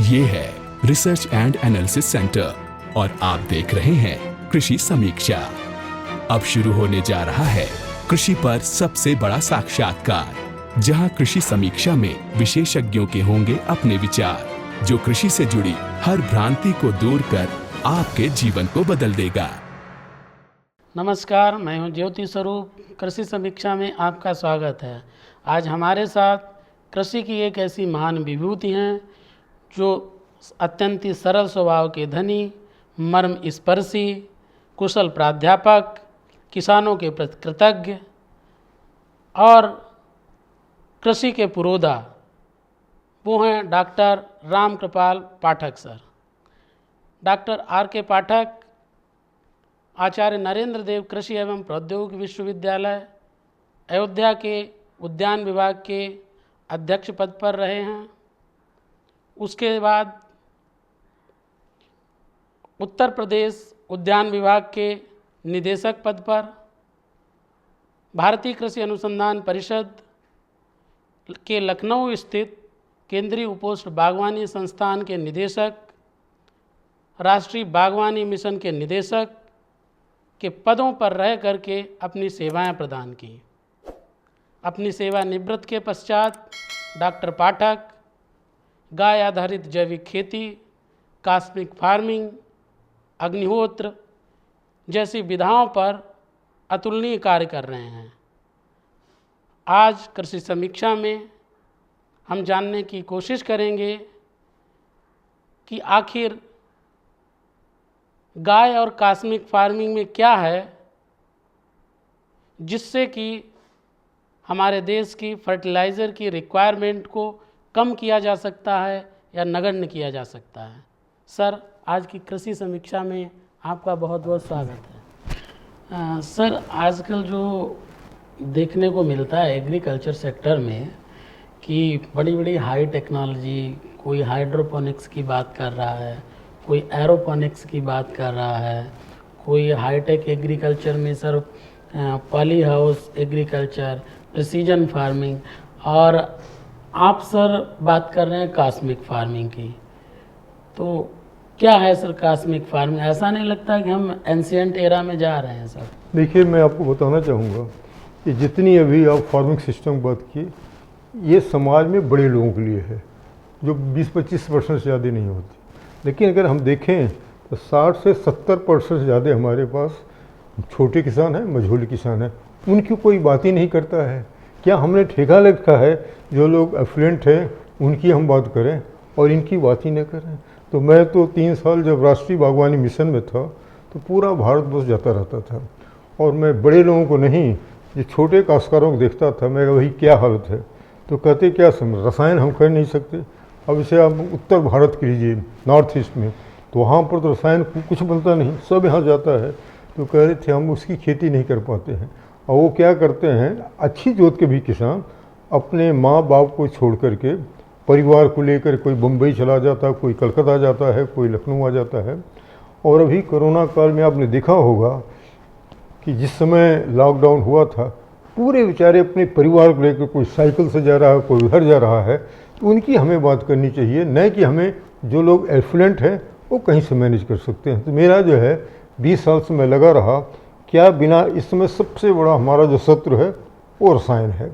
ये है research and analysis centre और आप देख रहे हैं कृषि समीक्षा। अब शुरू होने जा रहा है कृषि पर सबसे बड़ा साक्षात्कार, जहां कृषि समीक्षा में विशेषज्ञों के होंगे अपने विचार, जो कृषि से जुड़ी हर भ्रांति को दूर कर आपके जीवन को बदल देगा। नमस्कार, मैं हूं ज्योति स्वरूप। कृषि समीक्षा में आपका स्वागत है। आज हमारे साथ कृषि की एक ऐसी महान विभूति हैं जो अत्यंत ही सरल स्वभाव के धनी, मर्म स्पर्शी, कुशल प्राध्यापक, किसानों के प्रति कृतज्ञ और कृषि के पुरोधा, वो हैं डॉक्टर रामकृपाल पाठक सर। डॉक्टर आर के पाठक आचार्य नरेंद्र देव कृषि एवं प्रौद्योगिकी विश्वविद्यालय अयोध्या के उद्यान विभाग के अध्यक्ष पद पर रहे हैं। उसके बाद उत्तर प्रदेश उद्यान विभाग के निदेशक पद पर, भारतीय कृषि अनुसंधान परिषद के लखनऊ स्थित केंद्रीय उपोष्ण बागवानी संस्थान के निदेशक, राष्ट्रीय बागवानी मिशन के निदेशक के पदों पर रह करके अपनी सेवाएं प्रदान की। अपनी सेवा निवृत्त के पश्चात डॉक्टर पाठक गाय आधारित जैविक खेती, कॉस्मिक फार्मिंग, अग्निहोत्र जैसी विधाओं पर अतुलनीय कार्य कर रहे हैं। आज कृषि समीक्षा में हम जानने की कोशिश करेंगे कि आखिर गाय और कॉस्मिक फार्मिंग में क्या है जिससे कि हमारे देश की फर्टिलाइज़र की रिक्वायरमेंट को कम किया जा सकता है या नगण्य किया जा सकता है। सर, आज की कृषि समीक्षा में आपका बहुत बहुत स्वागत है। सर, आजकल जो देखने को मिलता है एग्रीकल्चर सेक्टर में कि बड़ी बड़ी हाई टेक्नोलॉजी, कोई हाइड्रोपोनिक्स की बात कर रहा है, कोई एरोपोनिक्स की बात कर रहा है, कोई हाईटेक एग्रीकल्चर में sir poly house agriculture, precision farming, और आप सर बात कर रहे हैं कॉस्मिक फार्मिंग की। तो क्या है सर कॉस्मिक फार्मिंग? ऐसा नहीं लगता कि हम एंशिएंट एरा में जा रहे हैं सर? देखिए, मैं आपको बताना चाहूँगा कि जितनी अभी आप फार्मिंग सिस्टम बात की, ये समाज में बड़े लोगों के लिए है, जो 20-25% से ज़्यादा नहीं होती। लेकिन अगर हम देखें तो 60 से 70% से ज़्यादा हमारे पास छोटे किसान हैं, मझोले किसान हैं। उनकी कोई बात ही नहीं करता है। क्या हमने ठेका रखा है जो लोग एफ्लुएंट हैं उनकी हम बात करें और इनकी बात ही न करें? तो मैं तो 3 साल जब राष्ट्रीय बागवानी मिशन में था तो पूरा भारत बस जाता रहता था, और मैं बड़े लोगों को नहीं, जो छोटे काश्तकारों को देखता था। मैं वही क्या हालत है, तो कहते क्या समझ, रसायन हम कर नहीं सकते। अब इसे आप उत्तर भारत के लीजिए, नॉर्थ ईस्ट में, तो वहाँ पर तो रसायन कुछ बनता नहीं, सब यहाँ जाता है। तो कह रहे थे हम उसकी खेती नहीं कर पाते हैं। और वो क्या करते हैं, अच्छी जोत के भी किसान अपने माँ बाप को छोड़ करके परिवार को लेकर कोई बम्बई चला जाता है, कोई कलकत्ता जाता है, कोई लखनऊ आ जाता है। और अभी कोरोना काल में आपने देखा होगा कि जिस समय लॉकडाउन हुआ था, पूरे बेचारे अपने परिवार को लेकर कोई साइकिल से जा रहा है, कोई उधर जा रहा है। तो उनकी हमें बात करनी चाहिए, न कि हमें जो लोग एफ्लुएंट हैं वो कहीं से मैनेज कर सकते हैं। तो मेरा जो है 20 साल से मैं लगा रहा, क्या बिना, इस समय सबसे बड़ा हमारा जो शत्रु है वो रसायन है।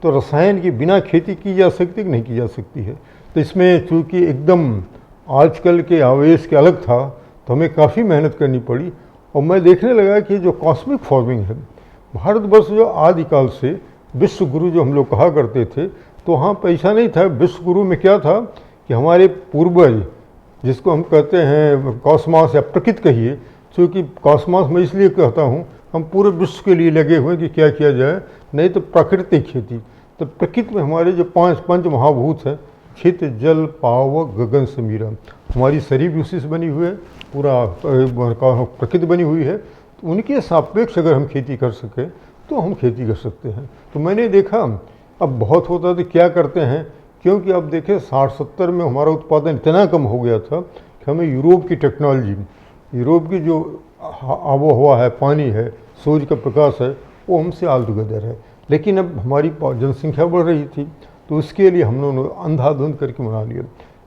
तो रसायन की बिना खेती की जा सकती कि नहीं की जा सकती है? तो इसमें चूँकि एकदम आजकल के आवेश के अलग था, तो हमें काफ़ी मेहनत करनी पड़ी। और मैं देखने लगा कि जो कॉस्मिक फार्मिंग है, भारतवर्ष जो आदिकाल से विश्व गुरु जो हम लोग कहा करते थे, तो वहाँ पैसा नहीं था। विश्व गुरु में क्या था कि हमारे पूर्वज, जिसको हम कहते हैं कॉस्मॉस या प्रकृति कहिए, क्योंकि कॉस्मॉस मैं इसलिए कहता हूँ, हम पूरे विश्व के लिए लगे हुए कि क्या किया जाए, नहीं तो प्राकृतिक खेती। तो प्रकृति में हमारे जो 5 पंच महाभूत हैं, क्षित, जल, पावक, गगन, समीरा, हमारी शरीर भी उसी से बनी हुई है, पूरा प्रकृति बनी हुई है। तो उनके सापेक्ष अगर हम खेती कर सकें तो हम खेती कर सकते हैं। तो मैंने देखा अब बहुत होता तो क्या करते हैं, क्योंकि अब देखें 60-70 में हमारा उत्पादन इतना कम हो गया था कि हमें यूरोप की टेक्नोलॉजी, यूरोप की जो आबो हवा है, पानी है, सूर्य का प्रकाश है, वो हमसे आलतुगदर है। लेकिन अब हमारी जनसंख्या बढ़ रही थी, तो उसके लिए हम लोगों ने अंधाधुंध करके बना लिया।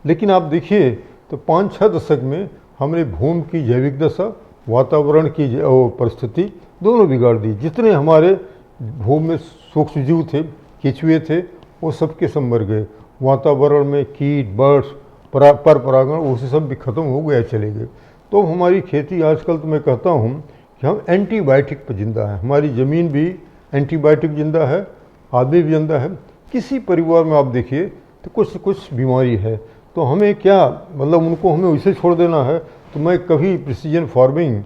लेकिन आप देखिए तो 5-6 दशक में हमने भूमि की जैविक दशा, वातावरण की परिस्थिति दोनों बिगाड़ दी। जितने हमारे भूमि में सूक्ष्म जीव थे, केंचुए थे, वो सब के सब मर गए। वातावरण में कीट, बर्ड्स, पर परागण वो सब भी खत्म हो गया, चले गए। तो हमारी खेती आजकल तो मैं कहता हूँ कि हम एंटीबायोटिक पर जिंदा है। हमारी ज़मीन भी एंटीबायोटिक जिंदा है, आदमी भी जिंदा है। किसी परिवार में आप देखिए तो कुछ बीमारी है, तो हमें क्या मतलब उनको हमें वैसे छोड़ देना है। तो मैं कभी प्रिसीजन फार्मिंग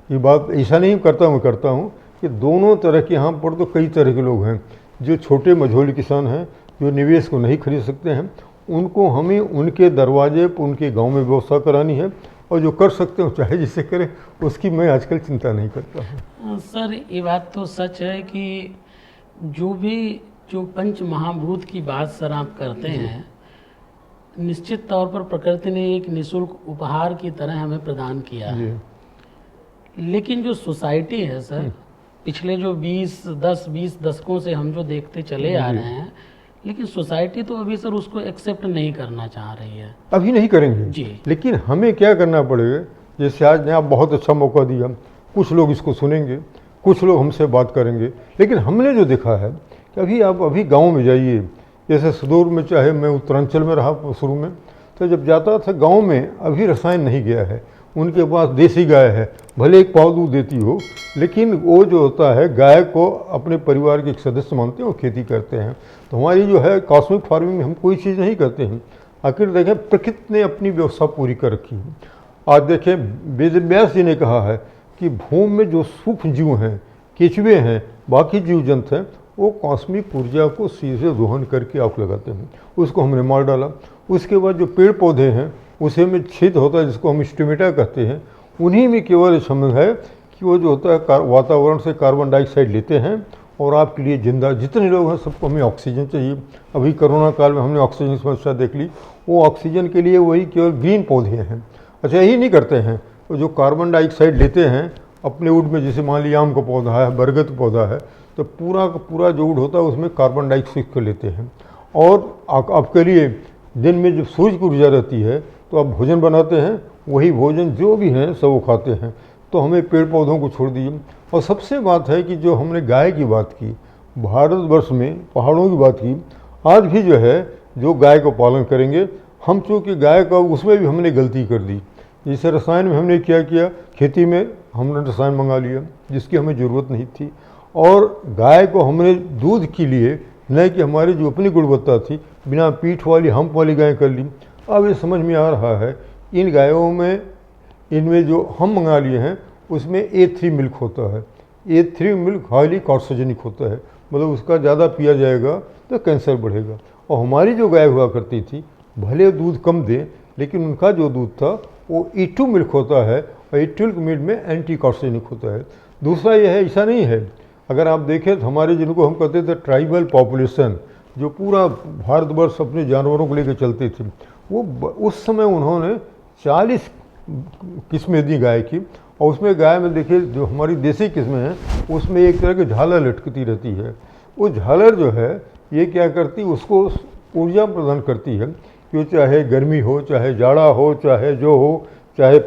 की बात ऐसा नहीं करता हूँ कि दोनों तरह के, यहाँ पर तो कई तरह के लोग हैं। जो छोटे मझोले किसान हैं, जो निवेश को नहीं खरीद सकते हैं, उनको हमें उनके दरवाजे पर उनके गांव में व्यवस्था करानी है, और जो कर सकते हो चाहे जिसे करें, उसकी मैं आजकल चिंता नहीं करता हूँ। सर ये बात तो सच है कि जो पंच महाभूत की बात सर आप करते हैं, निश्चित तौर पर प्रकृति ने एक निःशुल्क उपहार की तरह हमें प्रदान किया है। लेकिन जो सोसाइटी है सर, पिछले जो 10-20 दशकों से हम जो देखते चले आ रहे हैं, लेकिन सोसाइटी तो अभी सर उसको एक्सेप्ट नहीं करना चाह रही है। अभी नहीं करेंगे जी। लेकिन हमें क्या करना पड़ेगा, जैसे आज ने आप बहुत अच्छा मौका दिया, कुछ लोग इसको सुनेंगे, कुछ लोग हमसे बात करेंगे। लेकिन हमने जो देखा है कि अभी गांव में जाइए, जैसे सुदूर में, चाहे मैं उत्तरांचल में रहा शुरू में, तो जब जाता था गांव में, अभी रसायन नहीं गया है। उनके पास देसी गाय है, भले एक पाव दूध देती हो, लेकिन वो जो होता है गाय को अपने परिवार के एक सदस्य मानते हैं, वो खेती करते हैं। तो हमारी जो है कॉस्मिक फार्मिंग में हम कोई चीज़ नहीं करते हैं। आखिर देखें प्रकृति ने अपनी व्यवस्था पूरी कर रखी है। आज देखें वेद व्यास जी ने कहा है कि भूमि में जो सूक्ष्म जीव हैं, केंचुए हैं, बाकी जीव जंतु हैं, वो कॉस्मिक ऊर्जा को सीधे दोहन करके आग लगाते हैं। उसको हमने मार डाला। उसके बाद जो पेड़ पौधे हैं उसे में छेद होता है, जिसको हम स्टोमेटा कहते हैं, उन्हीं में केवल संबंध है कि वो जो होता है वातावरण से कार्बन डाइऑक्साइड लेते हैं और आपके लिए जिंदा जितने लोग हैं सबको हमें ऑक्सीजन चाहिए। अभी कोरोना काल में हमने ऑक्सीजन समस्या देख ली, वो ऑक्सीजन के लिए वही केवल ग्रीन पौधे हैं। अच्छा, यही नहीं करते हैं, तो जो कार्बन डाइऑक्साइड लेते हैं अपने वुड में, जैसे मान लीजिए आम का पौधा है, बरगद का पौधा है, तो पूरा का पूरा जो वुड होता है उसमें कार्बन डाइऑक्साइड को लेते हैं। और आपके लिए दिन में जब सूर्य की ऊर्जा रहती है तो आप भोजन बनाते हैं, वही भोजन जो भी हैं सब वो खाते हैं। तो हमें पेड़ पौधों को छोड़ दीजिए। और सबसे बात है कि जो हमने गाय की बात की, भारतवर्ष में पहाड़ों की बात की, आज भी जो है जो गाय को पालन करेंगे हम, चूँकि गाय का उसमें भी हमने गलती कर दी। जैसे रसायन में हमने क्या किया, खेती में हमने रसायन मंगा लिया जिसकी हमें ज़रूरत नहीं थी, और गाय को हमने दूध के लिए, न कि हमारी जो अपनी गुणवत्ता थी, बिना पीठ वाली हम्प वाली गाय कर ली। अब ये समझ में आ रहा है इन गायों में, इनमें जो हम मंगा लिए हैं उसमें A3 मिल्क होता है। A3 मिल्क हाईली कार्सिनोजेनिक होता है, मतलब उसका ज़्यादा पिया जाएगा तो कैंसर बढ़ेगा। और हमारी जो गाय हुआ करती थी, भले दूध कम दे, लेकिन उनका जो दूध था वो E2 मिल्क होता है, और E2 मिल्क में एंटी कार्सिनोजेनिक होता है। दूसरा यह है, ऐसा नहीं है, अगर आप देखें तो हमारे जिनको हम कहते थे ट्राइबल पॉपुलेशन, जो पूरा भारतवर्ष अपने जानवरों को लेकर चलते थे, वो उस समय उन्होंने 40 किस्में दी गाय की। और उसमें गाय में देखिए जो हमारी देसी किस्में हैं उसमें एक तरह की झालर लटकती रहती है। वो झालर जो है ये क्या करती, उसको ऊर्जा प्रदान करती है कि चाहे गर्मी हो, चाहे जाड़ा हो, चाहे जो हो, चाहे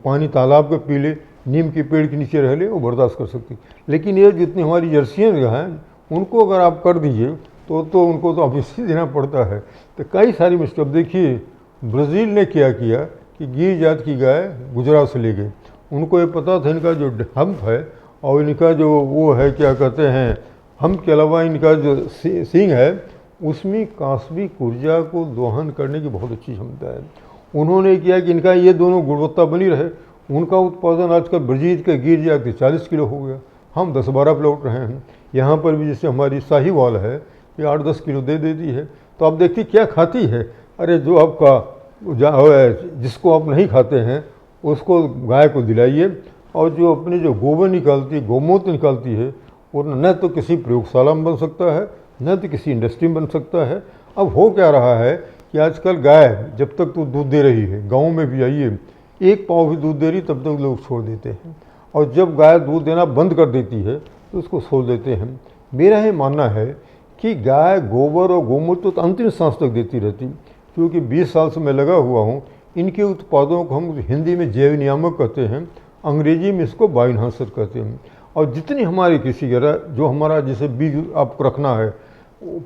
पानी तालाब के पी ले, नीम के पेड़ के नीचे रह ले, वो बर्दाश्त कर सकती। लेकिन ये जितनी हमारी जर्सियाँ जो हैं उनको अगर आप कर दीजिए तो उनको तो ऑब्वियसली देना पड़ता है। तो कई सारी मिस्टेक। अब देखिए ब्राज़ील ने क्या किया कि गिर जात की गाय गुजरात से ले गए। उनको ये पता था इनका जो हम्प है और इनका जो वो है क्या कहते हैं, हम्प के अलावा इनका जो सींग है उसमें कॉस्मिक ऊर्जा को दोहन करने की बहुत अच्छी क्षमता है। उन्होंने किया कि इनका ये दोनों गुणवत्ता बनी रहे। उनका उत्पादन आजकल ब्राज़ील के गिर जाके 40 किलो हो गया, हम 10-12 पे लौट रहे हैं। यहाँ पर भी जैसे हमारी साहीवाल है ये 8-10 किलो दे देती है। तो आप देखिए क्या खाती है। अरे जो आपका जिसको आप नहीं खाते हैं उसको गाय को दिलाइए, और जो अपने जो गोबर निकालती है, गौमूत्र निकालती है, वो न तो किसी प्रयोगशाला में बन सकता है, न तो किसी इंडस्ट्री में बन सकता है। अब हो क्या रहा है कि आजकल गाय जब तक तो दूध दे रही है, गाँव में भी आइए, एक पाव भी दूध दे रही तब तक लोग छोड़ देते हैं, और जब गाय दूध देना बंद कर देती है तो उसको छोड़ देते हैं। मेरा ये मानना है कि गाय गोबर और गौमूत्र तो अंतिम सांस तक देती रहती, क्योंकि 20 साल से मैं लगा हुआ हूँ। इनके उत्पादों को हम हिंदी में जैव नियामक कहते हैं, अंग्रेजी में इसको बायो एनहांसर कहते हैं। और जितनी हमारी कृषि जो हमारा जैसे बीज आपको रखना है,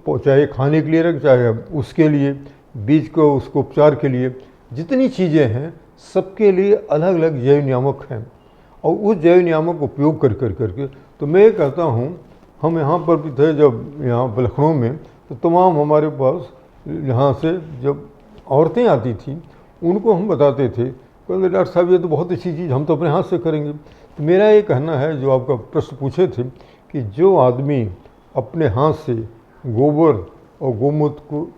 चाहे खाने के लिए रख, चाहे उसके लिए बीज को उसको उपचार के लिए, जितनी चीज़ें हैं सबके लिए अलग अलग जैव नियामक हैं। और उस जैव नियामक को उपयोग करके तो मैं ये कहता हूँ, हम यहाँ पर भी थे जब यहाँ लखनऊ में, तो तमाम हमारे पास यहाँ से जब औरतें आती थीं उनको हम बताते थे, कहते डॉक्टर साहब ये तो बहुत अच्छी चीज़, हम तो अपने हाथ से करेंगे। तो मेरा ये कहना है, जो आपका प्रश्न पूछे थे, कि जो आदमी अपने हाथ से गोबर और गोमूत्र को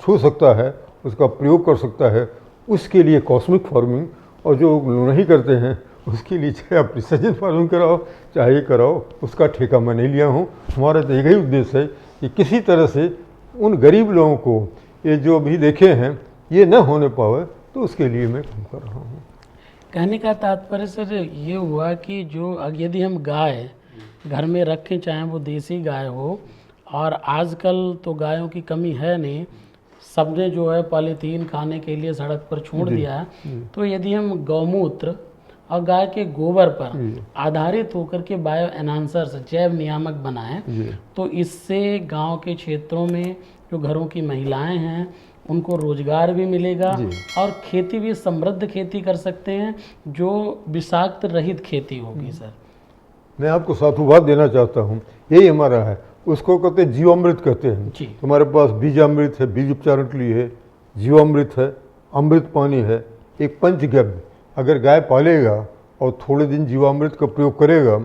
छू सकता है, उसका प्रयोग कर सकता है, उसके लिए कॉस्मिक फार्मिंग, और जो नहीं करते हैं उसके लिए चाहे आप प्रिसिजन फार्मिंग कराओ चाहे कराओ, उसका ठेका मैं नहीं लिया हूँ। हमारा तो एक ही उद्देश्य है कि किसी तरह से उन गरीब लोगों को ये जो अभी देखे हैं ये न होने पावे, तो उसके लिए मैं काम कर रहा हूँ। कहने का तात्पर्य सर ये हुआ कि जो यदि हम गाय घर में रखें, चाहे वो देसी गाय हो, और आजकल तो गायों की कमी है नहीं, सबने जो है पॉलीथीन खाने के लिए सड़क पर छोड़ दिया है, तो यदि हम गौमूत्र और गाय के गोबर पर आधारित होकर के बायो एनहांसर्स जैव नियामक बनाएं, तो इससे गांव के क्षेत्रों में जो घरों की महिलाएं हैं उनको रोजगार भी मिलेगा और खेती भी समृद्ध खेती कर सकते हैं, जो विषाक्त रहित खेती होगी। सर मैं आपको साधुवाद देना चाहता हूँ, यही हमारा है, उसको कहते हैं जीवामृत कहते हैं। हमारे पास बीजामृत है, बीज उपचारण के लिए है, जीवामृत है, अमृत पानी है, एक पंचगव्य। अगर गाय पालेगा और थोड़े दिन जीवामृत का प्रयोग करेगा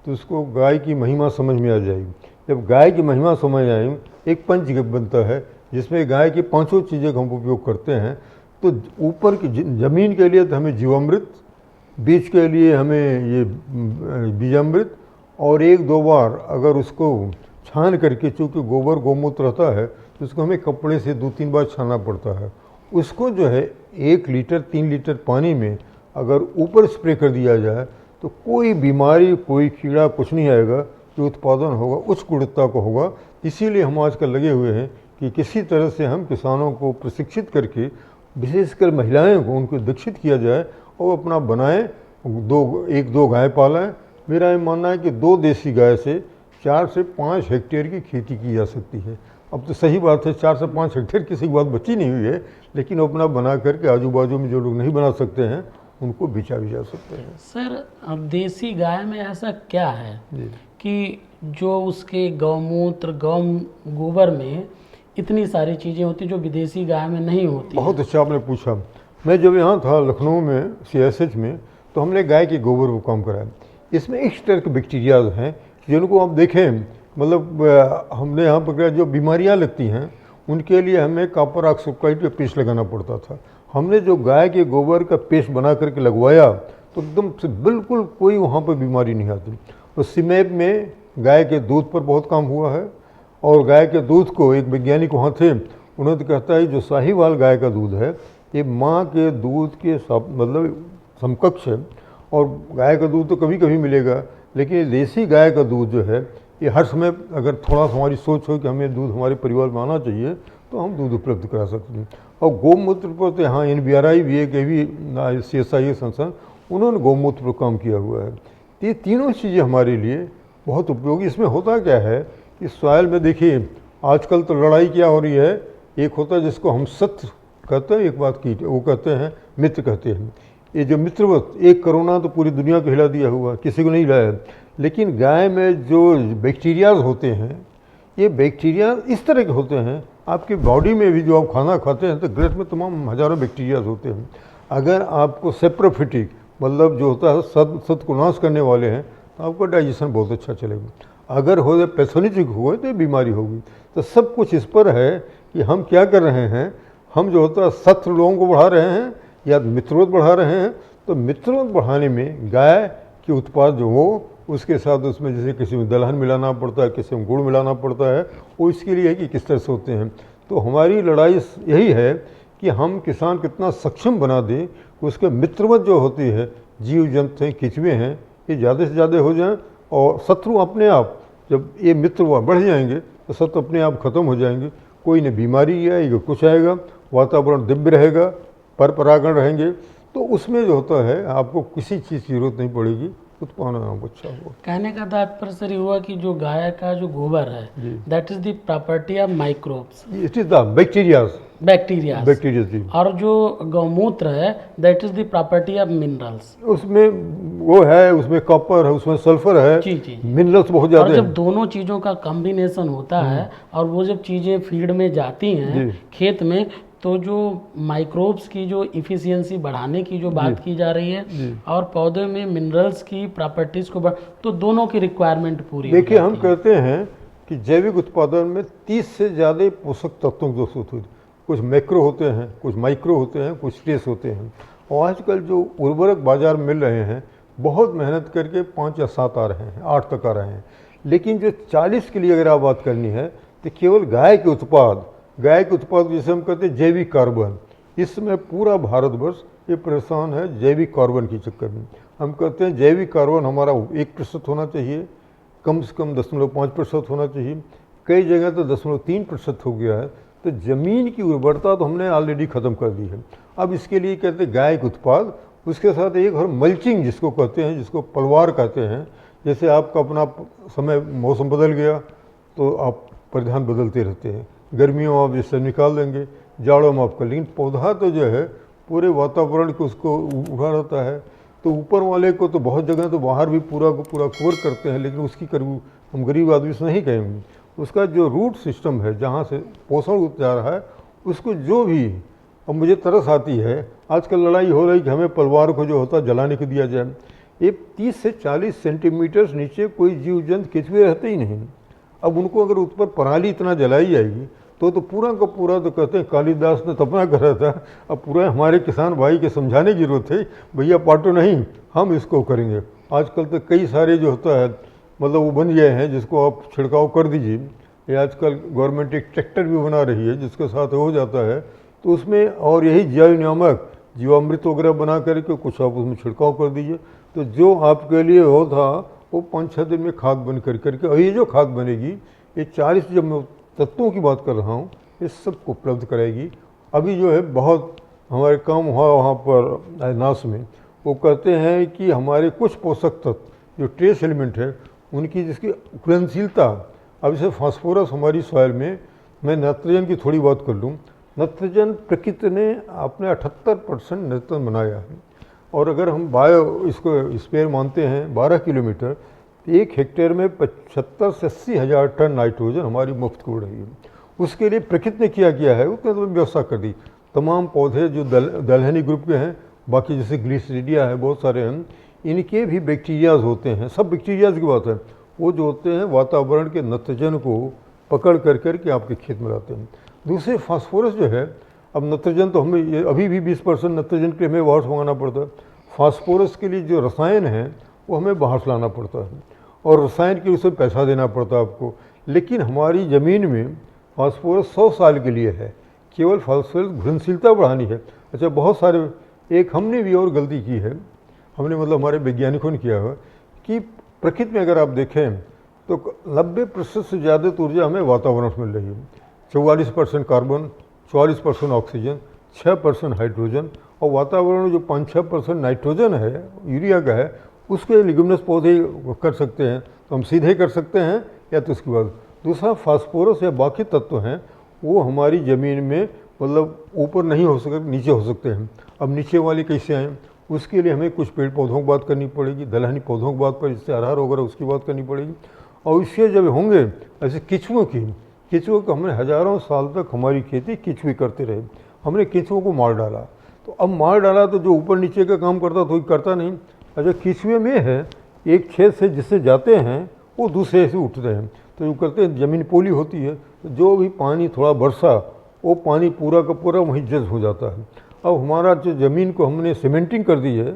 तो उसको गाय की महिमा समझ में आ जाएगी। जब गाय की महिमा समझ आएगी, एक पंचगव्य बनता है जिसमें गाय की 5 चीज़ें का हम उपयोग करते हैं। तो ऊपर की ज़मीन के लिए तो हमें जीवामृत, बीज के लिए हमें ये बीजामृत, और 1-2 बार अगर उसको छान करके, चूँकि गोबर गोमूत्र रहता है तो उसको हमें कपड़े से 2-3 बार छानना पड़ता है। उसको जो है 1 लीटर 3 लीटर पानी में अगर ऊपर स्प्रे कर दिया जाए तो कोई बीमारी, कोई कीड़ा कुछ नहीं आएगा, जो उत्पादन होगा उच्च गुणवत्ता का होगा। इसीलिए हम आजकल लगे हुए हैं कि किसी तरह से हम किसानों को प्रशिक्षित करके, विशेषकर महिलाएं को उनको दीक्षित किया जाए और अपना बनाएं, 1-2 गाय पालें। मेरा ये मानना है कि 2 देसी गाय से 4 से 5 हेक्टेयर की खेती की जा सकती है। अब तो सही बात है 4 से 5 हेक्टेयर किसी की बात बची नहीं हुई है, लेकिन अपना बना करके आजू बाजू में जो लोग नहीं बना सकते हैं उनको बेचा भी जा सकते हैं। सर अब देसी गाय में ऐसा क्या है कि जो उसके गौमूत्र गोबर में इतनी सारी चीज़ें होती जो विदेशी गाय में नहीं होती? बहुत अच्छा आपने पूछा। मैं जब यहाँ था लखनऊ में CSH में, तो हमने गाय के गोबर को काम कराया। इसमें इस तरह के बैक्टीरियाज हैं जिनको आप देखें, मतलब हमने यहाँ पर जो बीमारियाँ लगती हैं उनके लिए हमें कॉपर ऑक्सीक्लोराइड का पेस्ट लगाना पड़ता था। हमने जो गाय के गोबर का पेस्ट बना करके लगवाया तो एकदम से बिल्कुल कोई वहाँ पर बीमारी नहीं आती। तो सीमेप में गाय के दूध पर बहुत काम हुआ है, और गाय के दूध को एक वैज्ञानिक वहाँ थे, उन्होंने तो कहता है जो साहीवाल गाय का दूध है ये माँ के दूध के मतलब समकक्ष है। और गाय का दूध तो कभी कभी मिलेगा, लेकिन देसी गाय का दूध जो है ये हर समय, अगर थोड़ा सा हमारी सोच हो कि हमें दूध हमारे परिवार में आना चाहिए तो हम दूध उपलब्ध करा सकते हैं। और गौमूत्र पर तो यहाँ NBRI भी एक भी CSI संस्थान, उन्होंने गौमूत्र पर काम किया हुआ है। ये तीनों चीज़ें हमारे लिए बहुत उपयोगी। इसमें होता क्या है कि सॉइल में देखिए आजकल तो लड़ाई क्या हो रही है, एक होता है जिसको हम शत्रु कहते हैं, एक बात की वो कहते हैं मित्र कहते हैं। ये जो मित्रवत, एक कोरोना तो पूरी दुनिया को हिला दिया हुआ, किसी को नहीं हिलाया, लेकिन गाय में जो बैक्टीरियाज होते हैं ये बैक्टीरिया इस तरह के होते हैं, आपकी बॉडी में भी जो आप खाना खाते हैं तो गट में तमाम हज़ारों बैक्टीरियाज होते हैं। अगर आपको सेप्रोफिटिक मतलब जो होता है सत को नाश करने वाले हैं तो आपका डाइजेशन बहुत अच्छा चलेगा। अगर हो जाए पैथोलॉजिक हुए तो बीमारी होगी। तो सब कुछ इस पर है कि हम क्या कर रहे हैं, हम जो होता है शत्रु लोगों को बढ़ा रहे हैं या मित्रवत बढ़ा रहे हैं। तो मित्रवत बढ़ाने में गाय के उत्पाद जो हो उसके साथ उसमें जैसे किसी में दलहन मिलाना पड़ता है, किसी में गुड़ मिलाना पड़ता है, वो इसके लिए है कि किस तरह से होते हैं। तो हमारी लड़ाई यही है कि हम किसान कितना सक्षम बना दें कि उसके मित्रवत जो होती है, जीव जंतु हैं, केंचुए हैं, ये ज़्यादा से ज़्यादा हो जाएं और शत्रु अपने आप, जब ये मित्र बढ़ जाएंगे तो शत्रु अपने आप ख़त्म हो जाएंगे। कोई न बीमारी आएगी कुछ आएगा, वातावरण दिव्य रहेगा, पर परागण रहेंगे, तो उसमें जो होता है आपको किसी चीज़ की जरूरत नहीं पड़ेगी, उत्पादन अच्छा होगा। कहने का तात्पर्य सर ये हुआ कि जो गाय का जो गोबर है that is the property of microbes, it is the bacterias, bacteria, जी। और जो गौमूत्र है that is the property of minerals. उसमें वो है, उसमें कॉपर है, उसमें सल्फर है, जी जी। मिनरल्स बहुत और ज़्यादा जब हैं। दोनों चीज़ों का कॉम्बिनेशन होता है और वो जब चीज़ें फील्ड में जाती हैं खेत में, तो जो माइक्रोब्स की जो इफ़िशियंसी बढ़ाने की जो बात की जा रही है और पौधे में मिनरल्स की प्रॉपर्टीज़ को तो दोनों की रिक्वायरमेंट पूरी देखिए, हम कहते हैं कि जैविक उत्पादन में 30 से ज़्यादा पोषक तत्वों की जरूरत होती है। कुछ मैक्रो होते हैं, कुछ माइक्रो होते हैं, कुछ ट्रेस होते हैं। और आजकल जो उर्वरक बाजार में मिल रहे हैं, बहुत मेहनत करके 5 या 7 आ रहे हैं, 8 तक आ रहे हैं। लेकिन जो 40 के लिए अगर आप बात करनी है तो केवल गाय के उत्पाद जिसे हम कहते हैं जैविक कार्बन, इसमें पूरा भारतवर्ष ये परेशान है जैविक कार्बन के चक्कर में। हम कहते हैं जैविक कार्बन हमारा 1% होना चाहिए, कम से कम 0.5% होना चाहिए, कई जगह तो 0.3% हो गया है। तो ज़मीन की उर्वरता तो हमने ऑलरेडी ख़त्म कर दी है। अब इसके लिए कहते हैं गाय के उत्पाद, उसके साथ एक और मल्चिंग जिसको कहते हैं, जिसको पलवार कहते हैं। जैसे आपका अपना समय मौसम बदल गया तो आप परिधान बदलते रहते हैं, गर्मियों में आप जैसे निकाल देंगे, जाड़ों में आप कर, लेकिन पौधा तो जो है पूरे वातावरण को उसको उठा रहता है। तो ऊपर वाले को तो बहुत जगह तो बाहर भी पूरा को पूरा कवर करते हैं, लेकिन उसकी करीब हम गरीब आदमी से नहीं कहेंगे। उसका जो रूट सिस्टम है, जहाँ से पोषण जा रहा है, उसको जो भी, अब मुझे तरस आती है, आजकल लड़ाई हो रही कि हमें पलवार को जो होता जलाने को दिया जाए। ये 30 से 40 सेंटीमीटर नीचे कोई जीव जंतु किचवे रहते ही नहीं। अब उनको अगर उस पर पराली इतना जलाई जाएगी तो पूरा का पूरा, तो कहते हैं कालिदास ने तपना करा था। अब पूरा हमारे किसान भाई के समझाने की जरूरत है, भैया पाटो नहीं, हम इसको करेंगे। आजकल तो कई सारे जो होता है मतलब वो बन गए हैं जिसको आप छिड़काव कर दीजिए। ये आजकल गवर्नमेंट एक ट्रैक्टर भी बना रही है जिसके साथ हो जाता है, तो उसमें और यही जैव नियामक जीवामृत वगैरह बना करके कुछ आप उसमें छिड़काव कर दीजिए, तो जो आपके लिए हो था वो 5-6 दिन में खाद बन करके, और ये जो खाद बनेगी ये 40 जब मैं तत्वों की बात कर रहा हूँ, ये सबको उपलब्ध कराएगी। अभी जो है बहुत हमारे काम हुआ वहाँ पर नास में, वो कहते हैं कि हमारे कुछ पोषक तत्व जो ट्रेस एलिमेंट है उनकी जिसकी घुलनशीलता, अब जैसे फास्फोरस हमारी सॉइल में, मैं नाइट्रोजन की थोड़ी बात कर लूँ। नाइट्रोजन प्रकृति ने अपने 78% नाइट्रोजन बनाया है, और अगर हम बायो इसको स्पेयर मानते हैं 12 किलोमीटर, तो 1 हेक्टेयर में 75 से 80 हज़ार टन नाइट्रोजन हमारी मुफ्त को रही है। उसके लिए प्रकृति ने क्या है, उसने तो व्यवस्था कर दी। तमाम पौधे जो दलहनी ग्रुप के हैं, बाकी जैसे ग्लिसरीडिया है, बहुत सारे हैं, इनके भी बैक्टीरियाज होते हैं, सब बैक्टीरियाज की बात है, वो जो होते हैं वातावरण के नाइट्रोजन को पकड़ करके आपके खेत में लाते हैं। दूसरे फास्फोरस जो है, अब नाइट्रोजन तो हमें अभी भी 20% नाइट्रोजन के लिए हमें बाहर से मंगाना पड़ता है। फास्फोरस के लिए जो रसायन है वो हमें बाहर से लाना पड़ता है, और रसायन के लिए उसे पैसा देना पड़ता है आपको। लेकिन हमारी ज़मीन में फास्फोरस 100 साल के लिए है, केवल फास्फोरस घुलनशीलता बढ़ानी है। अच्छा, बहुत सारे, एक हमने भी और गलती की है, हमने मतलब हमारे वैज्ञानिकों ने किया है कि प्रकृति में अगर आप देखें तो 90% से ज़्यादा ऊर्जा हमें वातावरण से मिल रही है। 44% कार्बन, 44% ऑक्सीजन, 6% हाइड्रोजन, और वातावरण में जो 5-6% नाइट्रोजन है, यूरिया का है, उसके लिग्यूमिनस पौधे कर सकते हैं, तो हम सीधे कर सकते हैं, या तो उसके बाद दूसरा फास्फोरस या बाकी तत्व हैं वो हमारी ज़मीन में मतलब ऊपर नहीं हो सकते, नीचे हो सकते हैं। अब नीचे वाले कैसे आएँ, उसके लिए हमें कुछ पेड़ पौधों की बात करनी पड़ेगी, दलहनी पौधों की बात पर, जिससे अरहर वगैरह उसकी बात करनी पड़ेगी। और इससे जब होंगे ऐसे केंचुओं को हमने हज़ारों साल तक हमारी खेती केंचुए करते रहे, हमने केंचुओं को मार डाला। तो अब मार डाला तो जो ऊपर नीचे का काम करता तो करता नहीं। अच्छा, केंचुए में है एक खेत से जिससे जाते हैं वो दूसरे से उठते हैं, तो जो करते हैं ज़मीन पोली होती है, तो जो भी पानी थोड़ा बरसा वो पानी पूरा का पूरा वहीं जज्ब हो जाता है। अब हमारा जो ज़मीन को हमने सीमेंटिंग कर दी है,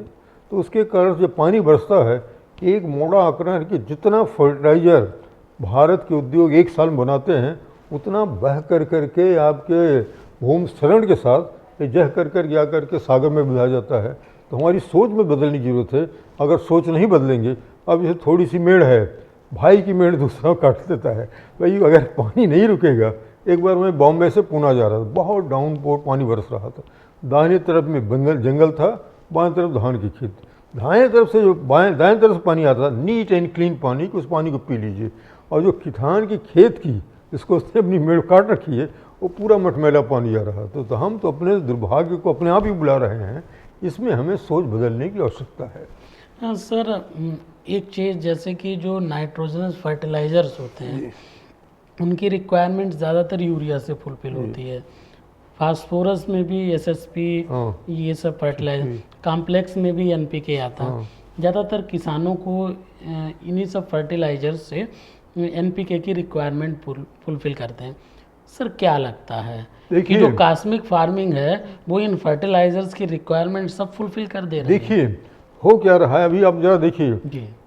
तो उसके कारण जब पानी बरसता है, एक मोटा आंकड़ा है कि जितना फर्टिलाइज़र भारत के उद्योग एक साल में बनाते हैं, उतना बह करके आपके भूमिस्खलन के साथ ये जह कर जा करके सागर में मिला जाता है। तो हमारी सोच में बदलने की जरूरत है। अगर सोच नहीं बदलेंगे, अब जैसे थोड़ी सी मेड़ है, भाई की मेड़ दूसरा काट देता है, भाई अगर पानी नहीं रुकेगा एक बार मैं बॉम्बे से पूना जा रहा था, बहुत डाउनपोर पानी बरस रहा था, दाहिने तरफ में जंगल था, बाएं तरफ धान की खेत। दाएं तरफ से जो दाएं तरफ से पानी आता था, नीट एंड क्लीन पानी, कि उस पानी को पी लीजिए। और जो धान की खेत की जिसको उसने अपनी मेड़ काट रखी है, वो पूरा मटमैला पानी आ रहा था। तो हम तो अपने दुर्भाग्य को अपने आप ही बुला रहे हैं। इसमें हमें सोच बदलने की आवश्यकता है। हाँ सर, एक चीज़ जैसे कि जो नाइट्रोजनस फर्टिलाइजर्स होते हैं उनकी रिक्वायरमेंट ज़्यादातर यूरिया से फुलफिल होती है। फास्फोरस में भी एसएसपी, ये सब फर्टिलाइजर, कॉम्प्लेक्स में भी एनपीके आता है। ज़्यादातर किसानों को इन्हीं सब फर्टिलाइजर से एनपीके की रिक्वायरमेंट फुलफिल करते हैं। सर क्या लगता है कि जो कॉस्मिक फार्मिंग है वो इन फर्टिलाइजर्स की रिक्वायरमेंट सब फुलफिल कर दे रही है? देखिए हो क्या रहा है, अभी आप जरा देखिए,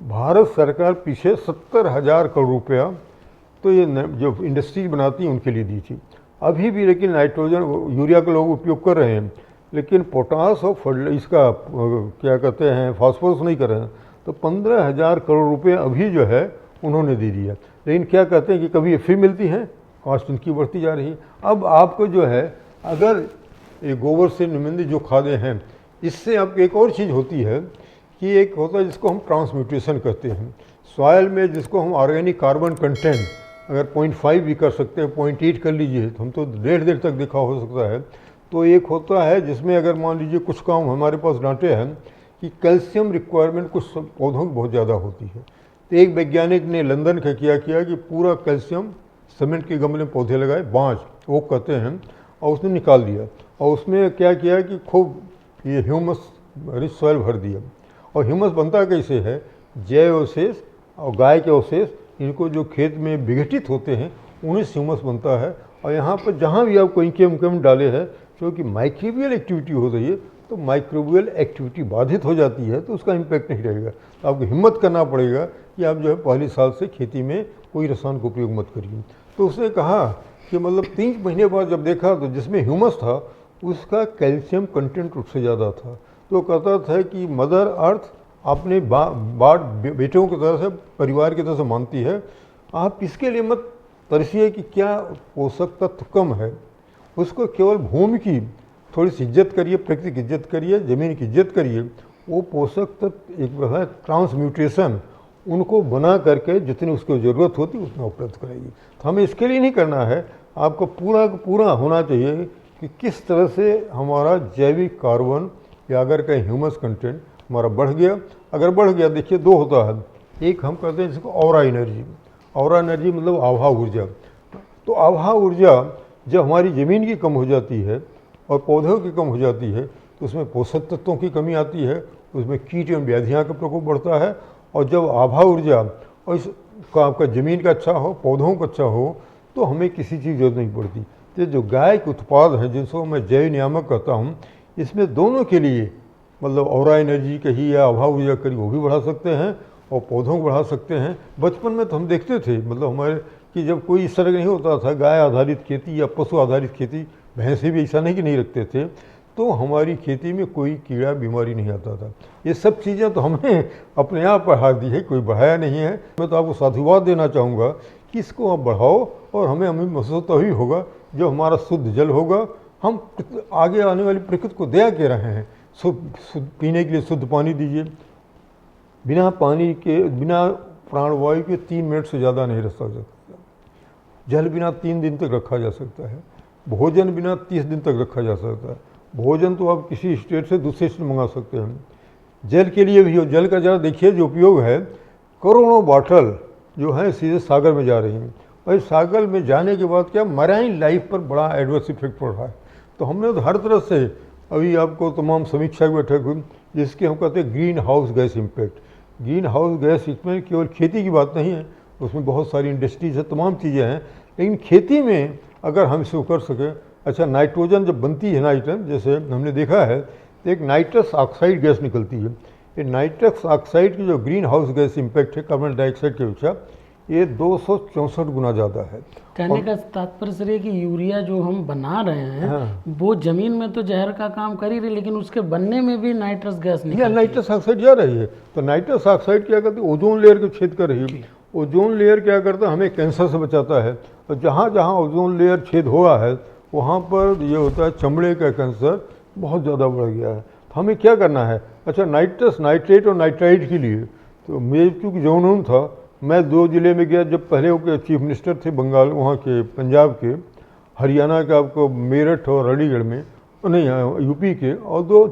भारत सरकार पीछे 70,000 करोड़ रुपया तो ये जो इंडस्ट्री बनाती है उनके लिए दी थी। अभी भी लेकिन नाइट्रोजन यूरिया का लोग उपयोग कर रहे हैं, लेकिन पोटास और इसका क्या कहते हैं फास्फोरस नहीं कर रहे हैं। तो 15,000 करोड़ रुपये अभी जो है उन्होंने दे दिया। लेकिन क्या कहते हैं कि कभी ये फिर मिलती हैं, कॉस्ट इनकी बढ़ती जा रही है। अब आपको जो है, अगर ये गोबर से निम्नलिखित जो खादें हैं, इससे आपको एक और चीज़ होती है कि एक होता है जिसको हम ट्रांसम्यूटेशन कहते हैं सॉयल में, जिसको हम ऑर्गेनिक कार्बन कंटेंट अगर 0.5 भी कर सकते हैं, 0.8 कर लीजिए तो हम तो देर तक दिखा हो सकता है। तो एक होता है जिसमें अगर मान लीजिए कुछ काम हमारे पास डांटे हैं कि कैल्शियम रिक्वायरमेंट कुछ पौधों की बहुत ज़्यादा होती है। तो एक वैज्ञानिक ने लंदन का किया कि पूरा कैल्शियम सीमेंट के गमले में पौधे लगाए, बाँझ वो कहते हैं, और उसने निकाल दिया। और उसमें क्या किया कि खूब ये ह्यूमस रिच सॉइल भर दिया। और ह्यूमस बनता कैसे है, जैव अवशेष और गाय के अवशेष, इनको जो खेत में विघटित होते हैं उन्हीं से ह्यूमस बनता है। और यहाँ पर जहाँ भी आप कोई केम डाले हैं, क्योंकि माइक्रोबियल एक्टिविटी हो रही है, तो माइक्रोबियल एक्टिविटी बाधित हो जाती है, तो उसका इम्पैक्ट नहीं रहेगा। तो आपको हिम्मत करना पड़ेगा कि आप जो है पहले साल से खेती में कोई रसायन का उपयोग मत करिए। तो उसने कहा कि मतलब 3 महीने बाद जब देखा तो जिसमें ह्यूमस था उसका कैल्शियम कंटेंट उससे ज़्यादा था। तो कहता था कि मदर अर्थ अपने बेटों की तरह से, परिवार की तरह से मानती है। आप इसके लिए मत तरसिए कि क्या पोषक तत्व कम है, उसको केवल भूमि की थोड़ी सी इज्जत करिए, प्रकृति की इज्जत करिए, ज़मीन की इज्जत करिए। वो पोषक तत्व एक है ट्रांसम्यूटेशन, उनको बना करके जितनी उसको ज़रूरत होती है उतना उपलब्ध कराइए। तो हमें इसके लिए नहीं करना है, आपको पूरा होना चाहिए कि किस तरह से हमारा जैविक कार्बन या अगर कहीं ह्यूमस कंटेंट हमारा बढ़ गया। अगर बढ़ गया, देखिए 2 होता है, एक हम कहते हैं जिसको ऑरा एनर्जी। ऑरा एनर्जी मतलब आभा ऊर्जा। तो आभा ऊर्जा जब हमारी ज़मीन की कम हो जाती है और पौधों की कम हो जाती है तो उसमें पोषक तत्वों की कमी आती है, उसमें कीट एवं व्याधियाँ का प्रकोप बढ़ता है। और जब आभा ऊर्जा और इसका आपका ज़मीन का अच्छा हो, पौधों का अच्छा हो, तो हमें किसी चीज़ जरूरत नहीं पड़ती। तो जो गाय के उत्पाद हैं जिनको मैं जैव नियामक कहता हूँ, इसमें दोनों के लिए मतलब ऑरा एनर्जी कही या आभा ऊर्जा करी वो भी बढ़ा सकते हैं और पौधों को बढ़ा सकते हैं। बचपन में तो हम देखते थे, मतलब हमारे कि जब कोई इस तरह नहीं होता था, गाय आधारित खेती या पशु आधारित खेती, भैंसे भी ऐसा नहीं कि नहीं रखते थे, तो हमारी खेती में कोई कीड़ा बीमारी नहीं आता था। ये सब चीज़ें तो हमने अपने आप बढ़ा दी है, कोई बढ़ाया नहीं है। मैं तो आपको साधुवाद देना चाहूँगा कि इसको आप बढ़ाओ, और हमें महसूस तभी होगा जब हमारा शुद्ध जल होगा। हम आगे आने वाली प्रकृति को दया के रहे हैं, पीने के लिए शुद्ध पानी दीजिए। बिना पानी के, बिना प्राणवायु के 3 मिनट से ज़्यादा नहीं रह सकता। जल बिना 3 दिन तक रखा जा सकता है। भोजन बिना 30 दिन तक रखा जा सकता है। भोजन तो आप किसी स्टेट से दूसरे स्टेट मंगा सकते हैं। जल के लिए भी हो, जल का ज़रा देखिए जो उपयोग है, करोड़ों बॉटल जो है सीधे सागर में जा रही हैं। और सागर में जाने के बाद क्या मराइन लाइफ पर बड़ा एडवर्स इफेक्ट पड़ रहा है। तो हमने तो हर तरह से अभी आपको तमाम समीक्षा की बैठक हुई जिसके हम कहते हैं green house gas impact. Green house gas इसमें केवल खेती की बात नहीं है, उसमें बहुत सारी इंडस्ट्रीज है, तमाम चीज़ें हैं। लेकिन खेती में अगर हम इसको कर सकें, अच्छा नाइट्रोजन जब बनती है, नाइट्रोजन जैसे हमने देखा है तो एक नाइट्रस ऑक्साइड गैस निकलती है। ये नाइट्रस ऑक्साइड की जो ग्रीन हाउस गैस इम्पैक्ट है कार्बन डाइऑक्साइड के अपेक्षा, ये 264 गुना ज़्यादा है। कहने का तात्पर्य सर है कि यूरिया जो हम बना रहे हैं वो जमीन में तो जहर का काम कर ही रही, लेकिन उसके बनने में भी नाइट्रस गैस निकलती है। नाइट्रस ऑक्साइड जा रही है। तो नाइट्रस ऑक्साइड क्या करती है, ओजोन लेयर को छेद कर रही है। ओजोन लेयर क्या करता है, हमें कैंसर से बचाता है। और जहाँ जहाँ ओजोन लेयर छेद हुआ है वहाँ पर ये होता है चमड़े का कैंसर बहुत ज़्यादा बढ़ गया है। तो हमें क्या करना है? अच्छा, नाइट्रस, नाइट्रेट और नाइट्राइड के लिए तो मैं चूँकि जौनून था, मैं 2 ज़िले में गया। जब पहले वो चीफ मिनिस्टर थे बंगाल, वहाँ के पंजाब के, हरियाणा के आपको मेरठ और अलीगढ़ में, नहीं यूपी के, और 2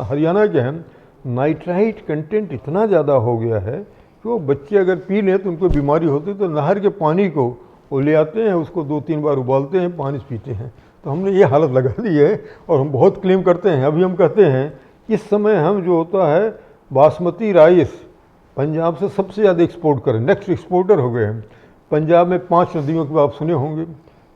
हरियाणा के हैं। नाइट्राइट कंटेंट इतना ज़्यादा हो गया है कि वो बच्चे अगर पी लें तो उनको बीमारी होती है। तो नहर के पानी को वो ले आते हैं, उसको 2-3 बार उबालते हैं, पानी पीते हैं। तो हमने ये हालत लगा दी है और हम बहुत क्लेम करते हैं। अभी हम कहते हैं इस समय हम जो होता है बासमती राइस पंजाब से सबसे ज़्यादा एक्सपोर्ट करें, नेक्स्ट एक्सपोर्टर हो गए हैं। पंजाब में 5 नदियों के आप सुने होंगे।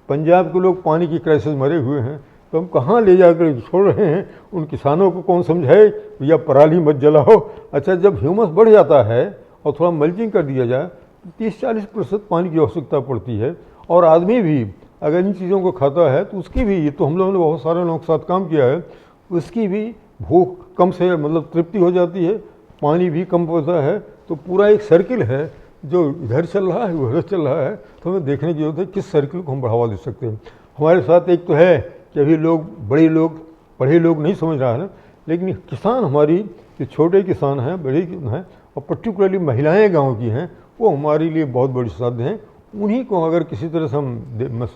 पंजाब के लोग पानी की क्राइसिस मरे हुए हैं, तो हम कहाँ ले जाकर छोड़ रहे हैं? उन किसानों को कौन समझाए या पराली मत जलाओ। अच्छा, जब ह्यूमस बढ़ जाता है और थोड़ा मल्चिंग कर दिया जाए तो 30-40% पानी की आवश्यकता पड़ती है। और आदमी भी अगर इन चीज़ों को खाता है तो उसकी भी, ये तो हम लोगों ने बहुत सारे लोगों के साथ काम किया है, उसकी भी भूख कम से मतलब तृप्ति हो जाती है, पानी भी कम होता है। तो पूरा एक सर्किल है जो इधर चल रहा है उधर चल रहा है। तो हमें देखने की जरूरत है किस सर्किल को हम बढ़ावा दे सकते हैं। हमारे साथ एक तो है कि अभी लोग, बड़े लोग, पढ़े लोग नहीं समझ रहा है ना, लेकिन किसान हमारी जो छोटे किसान हैं, बड़े हैं, और पर्टिकुलरली महिलाएं गांव की हैं, वो हमारे लिए बहुत बड़ी साध्य हैं। उन्हीं को अगर किसी तरह से हम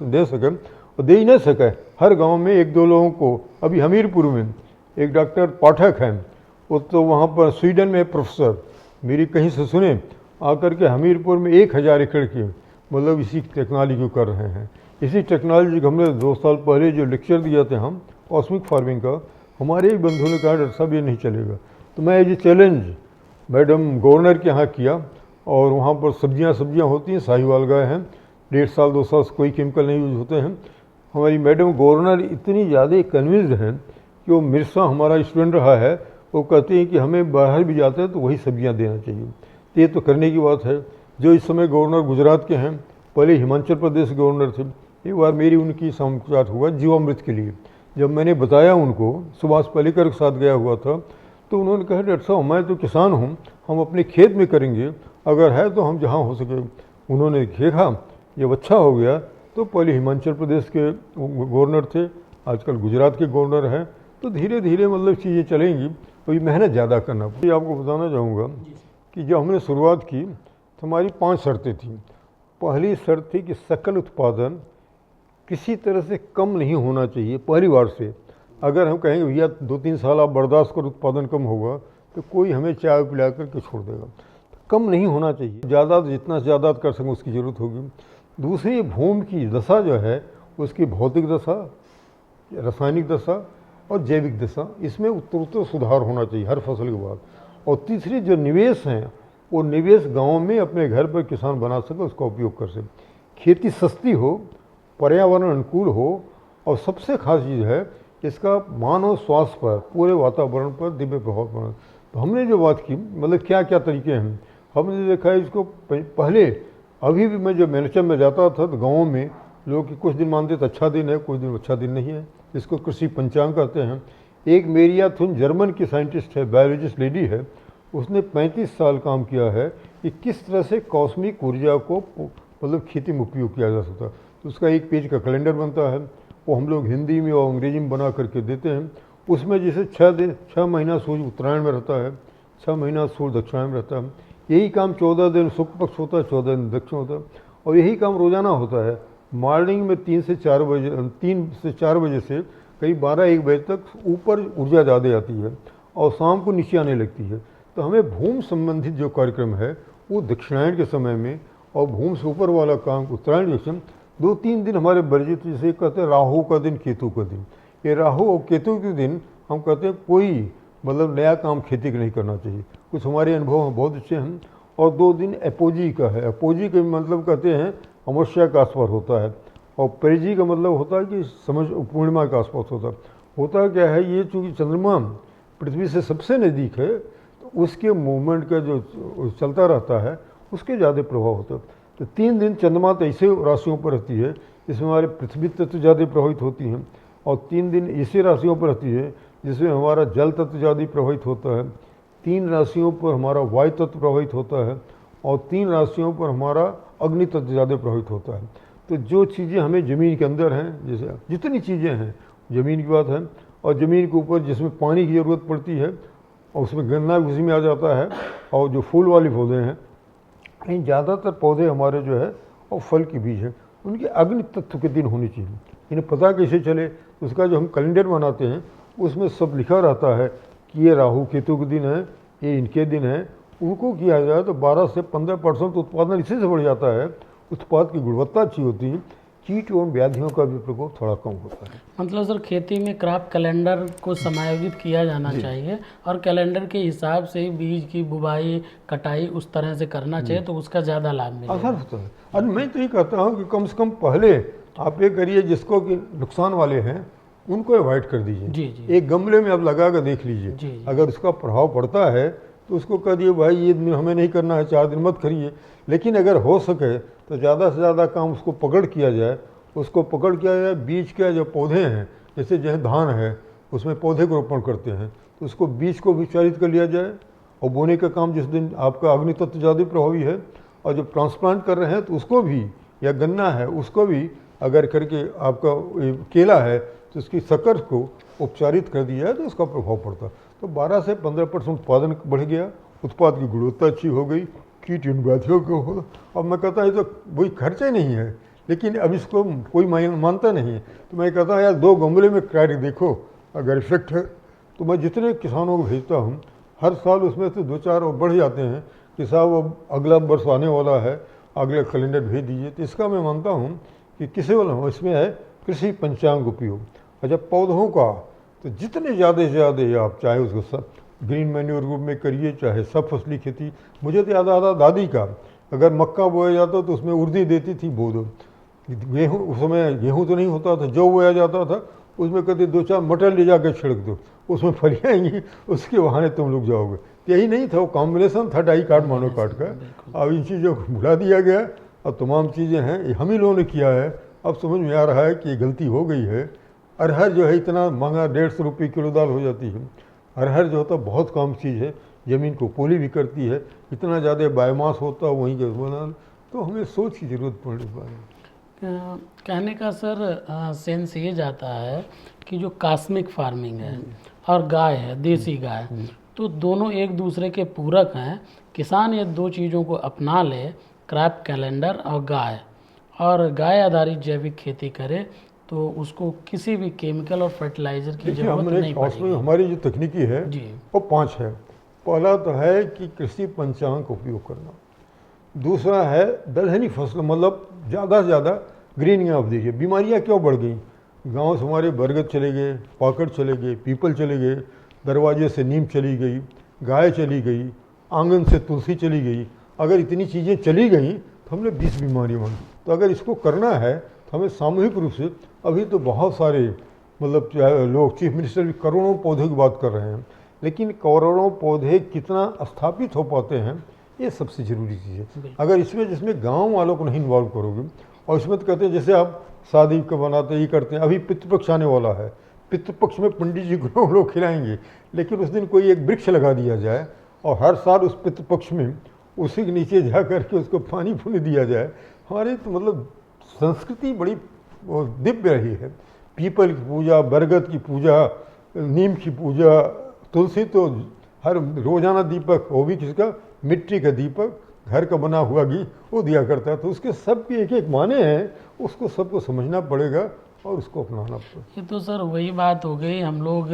दे सकें, और दे ही नहीं सके, हर गांव में 1-2 लोगों को। अभी हमीरपुर में एक डॉक्टर पाठक हैं, वो तो वहाँ पर स्वीडन में प्रोफेसर, मेरी कहीं से सुने आकर के हमीरपुर में 1000 एकड़ की मतलब इसी टेक्नोलॉजी को कर रहे हैं। इसी टेक्नोलॉजी को हमने 2 साल पहले जो लेक्चर दिया था हम कॉस्मिक फार्मिंग का, हमारे एक बंधु ने कहा डॉक्टर साहब ये नहीं चलेगा। तो मैं ये चैलेंज मैडम गवर्नर के यहाँ किया, और वहाँ पर सब्जियाँ होती हैं, साहिवाल गाय हैं, 1.5 साल 2 साल से कोई केमिकल नहीं यूज होते हैं। हमारी मैडम गवर्नर इतनी ज़्यादा कन्विंस्ड हैं कि वो मिर्सा हमारा स्टूडेंट रहा है, वो कहते हैं कि हमें बाहर भी जाते हैं तो वही सब्जियां देना चाहिए। तो ये तो करने की बात है। जो इस समय गवर्नर गुजरात के हैं, पहले हिमाचल प्रदेश गवर्नर थे। एक बार मेरी उनकी समाचार हुआ जीवामृत के लिए, जब मैंने बताया उनको, सुभाष पालेकर के साथ गया हुआ था, तो उन्होंने कहा डॉक्टर साहब मैं तो किसान हूँ, हम अपने खेत में करेंगे, अगर है तो हम जहाँ हो सके। उन्होंने देखा जब अच्छा हो गया तो पहले हिमाचल प्रदेश के गवर्नर थे, आजकल गुजरात के गवर्नर हैं। तो धीरे धीरे मतलब चीज़ें चलेंगी, तो ये मेहनत ज़्यादा करना पड़ेगी। आपको बताना चाहूँगा कि जब हमने शुरुआत की तो हमारी 5 शर्तें थीं। पहली शर्त थी कि सकल उत्पादन किसी तरह से कम नहीं होना चाहिए पहली बार से। अगर हम कहेंगे भैया 2-3 साल आप बर्दाश्त कर, उत्पादन कम होगा, तो कोई हमें चाय पिला करके छोड़ देगा। कम नहीं होना चाहिए, ज़्यादा जितना ज़्यादा कर सकें उसकी ज़रूरत होगी। दूसरी, भूमि की दशा जो है उसकी भौतिक दशा, रासायनिक दशा और जैविक दशा, इसमें उत्तरोत्तर सुधार होना चाहिए हर फसल के बाद। और तीसरी जो निवेश हैं, वो निवेश गाँव में अपने घर पर किसान बना सके, उसका उपयोग कर सके, खेती सस्ती हो, पर्यावरण अनुकूल हो, और सबसे खास चीज़ है इसका मानव स्वास्थ्य पर, पूरे वातावरण पर दिव्य प्रभाव पड़ा। तो हमने जो बात की मतलब क्या क्या तरीके हैं, हमने देखा है इसको पहले। अभी भी मैं जब मैनेचर में जाता था तो गाँव में लोग कुछ दिन मानते थे अच्छा दिन है, कुछ दिन अच्छा दिन नहीं है, इसको कृषि पंचांग कहते हैं। एक मेरिया थुन जर्मन की साइंटिस्ट है, बायोलॉजिस्ट लेडी है, उसने 35 साल काम किया है कि किस तरह से कॉस्मिक ऊर्जा को मतलब खेती में उपयोग किया जा सकता है। तो उसका एक पेज का कैलेंडर बनता है, वो हम लोग हिंदी में और अंग्रेजी में बना करके देते हैं। उसमें जैसे 6 महीना सूर्य उत्तरायण में रहता है, 6 महीना सूर्य दक्षिणायन में रहता है। यही काम 14 दिन शुक्ल पक्ष होता है, 14 दिन दक्षिण होता है, और यही काम रोज़ाना होता है। मॉर्निंग में 3 से 4 बजे से कई 12-1 बजे तक ऊपर ऊर्जा ज़्यादा आती है और शाम को नीचे आने लगती है। तो हमें भूमि संबंधित जो कार्यक्रम है वो दक्षिणायन के समय में, और भूमि से ऊपर वाला काम उत्तरायण के समय 2-3 दिन हमारे वर्जित, जैसे कहते हैं राहु का दिन, केतु का दिन। ये राहु और केतु के दिन हम कहते हैं कोई मतलब नया काम खेती का नहीं करना चाहिए। कुछ हमारे अनुभव में बहुत अच्छे हैं। और 2 दिन एपोजी का है। एपोजी का मतलब कहते हैं अमावस्या के आसपास होता है, और परिजी का मतलब होता है कि समझ पूर्णिमा के आसपास होता है। होता क्या है, ये चूँकि चंद्रमा पृथ्वी से सबसे नज़दीक है, तो उसके मूवमेंट का जो चलता रहता है उसके ज़्यादा प्रभाव होता है। तो 3 दिन चंद्रमा तो ऐसे राशियों पर रहती है जिसमें हमारे पृथ्वी तत्व ज़्यादा प्रभावित होती हैं, और 3 दिन ऐसे राशियों पर रहती है जिसमें हमारा जल तत्व ज़्यादा प्रभावित होता है। 3 राशियों पर हमारा वायु तत्व प्रभावित होता है, और 3 राशियों पर हमारा अग्नि तत्व ज़्यादा प्रभावित होता है। तो जो चीज़ें हमें ज़मीन के अंदर हैं, जैसे जितनी चीज़ें हैं ज़मीन की बात है, और ज़मीन के ऊपर जिसमें पानी की ज़रूरत पड़ती है और उसमें गन्ना भी उसी में आ जाता है, और जो फूल वाले पौधे हैं, इन ज़्यादातर पौधे हमारे जो है और फल के बीज हैं, उनके अग्नि तत्व के दिन होने चाहिए। इन्हें पता कैसे चले? उसका जो हम कैलेंडर बनाते हैं उसमें सब लिखा रहता है कि ये राहु केतु के दिन है, ये इनके दिन है। उनको किया जाए तो 12 से 15% उत्पादन इसी से बढ़ जाता है, उत्पाद की गुणवत्ता अच्छी होती है, कीट एवं व्याधियों का भी प्रकोप थोड़ा कम होता है। मतलब सर खेती में क्रॉप कैलेंडर को समायोजित किया जाना चाहिए और कैलेंडर के हिसाब से ही बीज की बुवाई कटाई उस तरह से करना चाहिए, तो उसका ज़्यादा लाभ मिलेगा। आसान होता है। और मैं तो ये कहता हूँ कि कम से कम पहले आप ये करिए, जिसको कि नुकसान वाले हैं उनको अवॉइड कर दीजिए। जी जी। एक गमले में आप लगा कर देख जी, लीजिए, जी। अगर उसका प्रभाव पड़ता है तो उसको कह दिए भाई ये हमें नहीं करना है, 4 दिन मत करिए। लेकिन अगर हो सके तो ज़्यादा से ज़्यादा काम उसको पकड़ किया जाए, उसको पकड़ किया जाए। बीज के जो पौधे हैं, जैसे धान है उसमें पौधे को रोपण करते हैं, तो उसको बीज को विचारित कर लिया जाए, और बोने का काम जिस दिन आपका अग्नि तत्व ज़्यादा प्रभावी है, और जब ट्रांसप्लांट कर रहे हैं तो उसको भी, या गन्ना है उसको भी अगर करके आपका केला है तो उसकी शक्कर को उपचारित कर दिया है तो उसका प्रभाव पड़ता। तो 12 से 15% उत्पादन बढ़ गया, उत्पाद की गुणवत्ता अच्छी हो गई, कीट व्याधियों को हो। अब मैं कहता है तो वही खर्चा ही नहीं है, लेकिन अब इसको कोई मानता नहीं है। तो मैं कहता हूँ यार 2 गमले में कार्य देखो, अगर इफेक्ट है तो मैं जितने किसानों को भेजता हूँ हर साल उसमें से 2-4 और बढ़ जाते हैं कि साहब अब अगला वर्ष आने वाला है, अगला कैलेंडर भेज दीजिए। तो इसका मैं मानता हूँ कि किसी वाला इसमें है कृषि पंचांग उपयोग। अच्छा, पौधों का तो जितने ज़्यादा से ज़्यादा आप चाहे उसको सब ग्रीन मैन्योर रूप में करिए, चाहे सब फसली खेती। मुझे तो याद आता दादी का, अगर मक्का बोया जाता तो उसमें उर्दी देती थी बो दो। गेहूँ उस समय गेहूँ तो नहीं होता था, जौ बोया जाता था, उसमें कहते 2-4 मटर ले जाकर छिड़क दो, उसमें फलियाँ आएंगी, उसके बहाने तुम लोग जाओगे। यही नहीं था, वो कॉम्बिनेशन था डाई कार्ड मोनो कार्ड का। अब इन चीज़ों को भुला दिया गया और तमाम चीज़ें हैं ये हम ही लोगों ने किया है। अब समझ में आ रहा है कि ये गलती हो गई है। अरहर जो है इतना महंगा 150 रुपये किलो दाल हो जाती है। अरहर जो होता बहुत कम चीज़ है, ज़मीन को पोली भी करती है, इतना ज़्यादा बायोमास होता है वहीं के बना। तो हमें सोच की ज़रूरत पड़ रही है। कहने का सर सेंस ये जाता है कि जो कॉस्मिक फार्मिंग है और गाय है, देसी गाय, तो दोनों एक दूसरे के पूरक हैं। किसान ये 2 चीज़ों को अपना ले, क्रॉप कैलेंडर और गाय आधारित जैविक खेती करे, तो उसको किसी भी केमिकल और फर्टिलाइज़र की जरूरत नहीं पड़ेगी। हमारी जो तकनीकी है जी, वो 5 है। पहला तो है कि कृषि पंचांग का उपयोग करना, दूसरा है दलहनी फसल, मतलब ज़्यादा से ज़्यादा ग्रीनिंग ऑफ दीजिए। बीमारियाँ क्यों बढ़ गई? गांव से हमारे बरगद चले गए, पाकड़ चले गए, पीपल चले गए, दरवाजे से नीम चली गई, गाय चली गई, आंगन से तुलसी चली गई। अगर इतनी चीज़ें चली गई तो हमने 20 बीमारियाँ बन। तो अगर इसको करना है तो हमें सामूहिक रूप से, अभी तो बहुत सारे मतलब लोग, चीफ मिनिस्टर भी करोड़ों पौधों की बात कर रहे हैं, लेकिन करोड़ों पौधे कितना स्थापित हो पाते हैं ये सबसे ज़रूरी चीज़ है। अगर इसमें जिसमें गांव वालों को नहीं इन्वॉल्व करोगे, और इसमें तो कहते हैं जैसे आप शादी को बनाते ये करते हैं, अभी पितृपक्ष आने वाला है, पितृपक्ष में पंडित जी को लोग खिलाएंगे, लेकिन उस दिन कोई एक वृक्ष लगा दिया जाए और हर साल उस पितृपक्ष में उसी के नीचे जा करके उसको पानी पुनी दिया जाए। हमारी तो मतलब संस्कृति बड़ी दिव्य रही है। पीपल की पूजा, बरगद की पूजा, नीम की पूजा, तुलसी तो हर रोजाना दीपक, वो भी किसका, मिट्टी का दीपक, घर का बना हुआ घी वो दिया करता है। तो उसके सब की एक एक माने हैं, उसको सबको समझना पड़ेगा और उसको अपनाना पड़ेगा। ये तो सर वही बात हो गई, हम लोग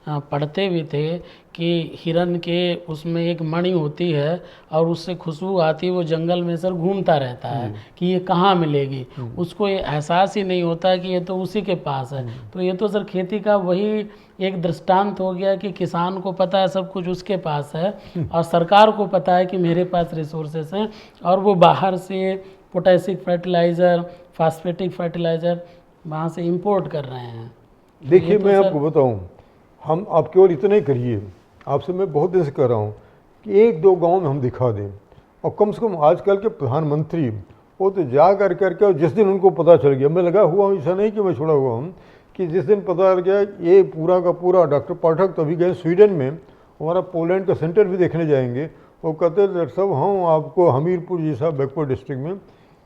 पढ़ते भी थे कि हिरन के उसमें एक मणि होती है और उससे खुशबू आती है, वो जंगल में सर घूमता रहता है कि ये कहाँ मिलेगी। उसको ये एहसास ही नहीं होता कि ये तो उसी के पास है। तो ये तो सर खेती का वही एक दृष्टांत हो गया कि किसान को पता है सब कुछ उसके पास है और सरकार को पता है कि मेरे पास रिसोर्सेस हैं, और वो बाहर से पोटेशियम फर्टिलाइज़र, फास्फेटिक फर्टिलाइज़र वहाँ से इंपोर्ट कर रहे हैं। देखिए मैं आपको बताऊं, हम आप केवल इतना ही करिए, आपसे मैं बहुत देर से कह रहा हूँ कि 1-2 गांव में हम दिखा दें, और कम से कम आजकल के प्रधानमंत्री वो तो जा कर करके, और जिस दिन उनको पता चल गया, मैं लगा हुआ हूँ, ऐसा नहीं कि मैं छोड़ा हुआ हूँ, कि जिस दिन पता चल गया ये पूरा का पूरा, डॉक्टर पाठक तो अभी गए स्वीडन में, हमारा पोलैंड का सेंटर भी देखने जाएंगे, वो कहते थे डॉक्टर साहब हम आपको हमीरपुर जैसा बैकवर्ड डिस्ट्रिक्ट में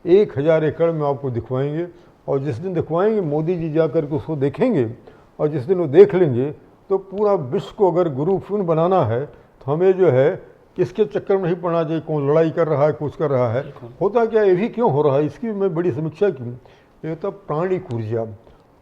1000 एकड़ में आपको दिखवाएंगे, और जिस दिन दिखवाएंगे मोदी जी जा कर के उसको देखेंगे, और जिस दिन वो देख लेंगे तो पूरा विश्व को अगर गुरु फिल्म बनाना है तो हमें जो है इसके चक्कर में नहीं पड़ना चाहिए, कौन लड़ाई कर रहा है कुछ कर रहा है। होता क्या, ये भी क्यों हो रहा है, इसकी मैं बड़ी समीक्षा की। ये तो प्राणिक ऊर्जा,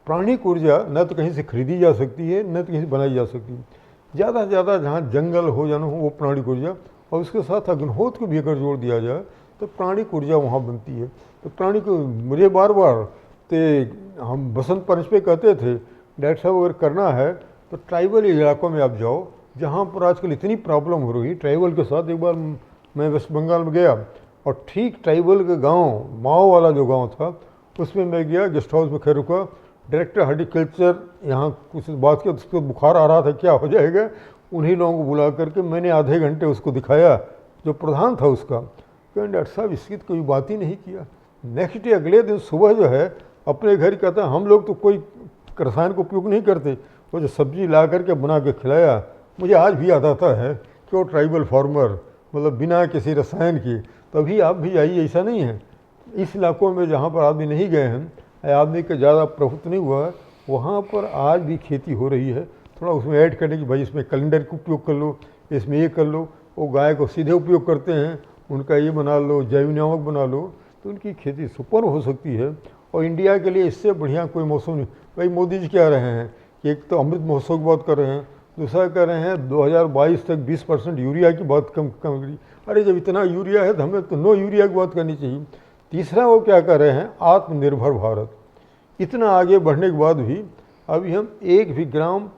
प्राणिक ऊर्जा न तो कहीं से खरीदी जा सकती है न तो कहीं से बनाई जा सकती है। ज़्यादा से ज़्यादा जहाँ जंगल हो जाना हो वो प्राणिक ऊर्जा, और उसके साथ अग्निहोत्र को भी अगर जोड़ दिया जाए तो प्राणिक ऊर्जा वहाँ बनती है। तो प्राणिक मुझे बार बार तो हम बसंत पंचमी पे कहते थे डॉक्टर साहब अगर करना है तो ट्राइबल इलाकों में आप जाओ जहाँ पर आजकल इतनी प्रॉब्लम हो रही। ट्राइबल के साथ एक बार मैं वेस्ट बंगाल में गया और ठीक ट्राइबल के गांव, माओ वाला जो गांव था उसमें मैं गया, गेस्ट हाउस में खैर रुका। डायरेक्टर हार्टिकल्चर यहाँ कुछ बात किया, उसको बुखार आ रहा था, क्या हो जाएगा। उन्हीं लोगों को बुला करके मैंने आधे घंटे उसको दिखाया, जो प्रधान था उसका। कहें डॉक्टर साहब इसकी तो कोई बात ही नहीं किया। नेक्स्ट डे अगले दिन सुबह जो है अपने घर कहता हम लोग तो कोई रसायन का उपयोग नहीं करते। वो जो सब्जी ला करके बना के खिलाया, मुझे आज भी याद आता है कि वो ट्राइबल फार्मर मतलब बिना किसी रसायन के। तभी आप भी आइए, ऐसा नहीं है इस इलाकों में जहाँ पर आदमी नहीं गए हैं, आदमी का ज़्यादा प्रभुत्व नहीं हुआ है, वहाँ पर आज भी खेती हो रही है। थोड़ा उसमें ऐड करने की, भाई इसमें कैलेंडर का उपयोग कर लो, इसमें ये कर लो। वो गाय को सीधे उपयोग करते हैं, उनका ये बना लो, जैव नियामक बना लो, तो उनकी खेती सुपर हो सकती है। और इंडिया के लिए इससे बढ़िया कोई मौसम नहीं। भाई मोदी जी क्या रहे हैं कि एक तो अमृत महोत्सव की बात कर रहे हैं, दूसरा कह रहे हैं 2022 तक 20% यूरिया की बात कम करी। अरे जब इतना यूरिया है तो हमें तो नो यूरिया की बात करनी चाहिए। तीसरा वो क्या कर रहे हैं, आत्मनिर्भर भारत। इतना आगे बढ़ने के बाद भी अभी हम 1 भी ग्राम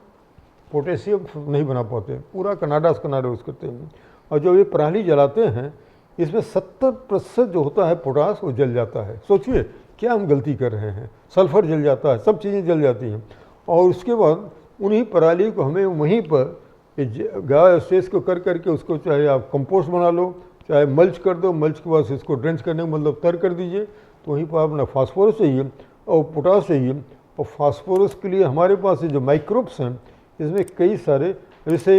पोटेशियम नहीं बना पाते। पूरा कनाडा से कनाडा यूज़ करते हैं। और जो ये पराली जलाते हैं इसमें 70% जो होता है पोटास वो जल जाता है। सोचिए क्या हम गलती कर रहे हैं, सल्फर जल जाता है, सब चीज़ें जल जाती हैं। और उसके बाद उन्हीं पराली को हमें वहीं पर गाय स्टेज को कर करके उसको चाहे आप कंपोस्ट बना लो, चाहे मल्च कर दो, मल्च के बाद इसको ड्रेंच करने का मतलब तर कर दीजिए, तो वहीं पर अपना फास्फोरस चाहिए और पोटास चाहिए। और फास्फोरस के लिए हमारे पास जो माइक्रोब्स हैं इसमें कई सारे, जैसे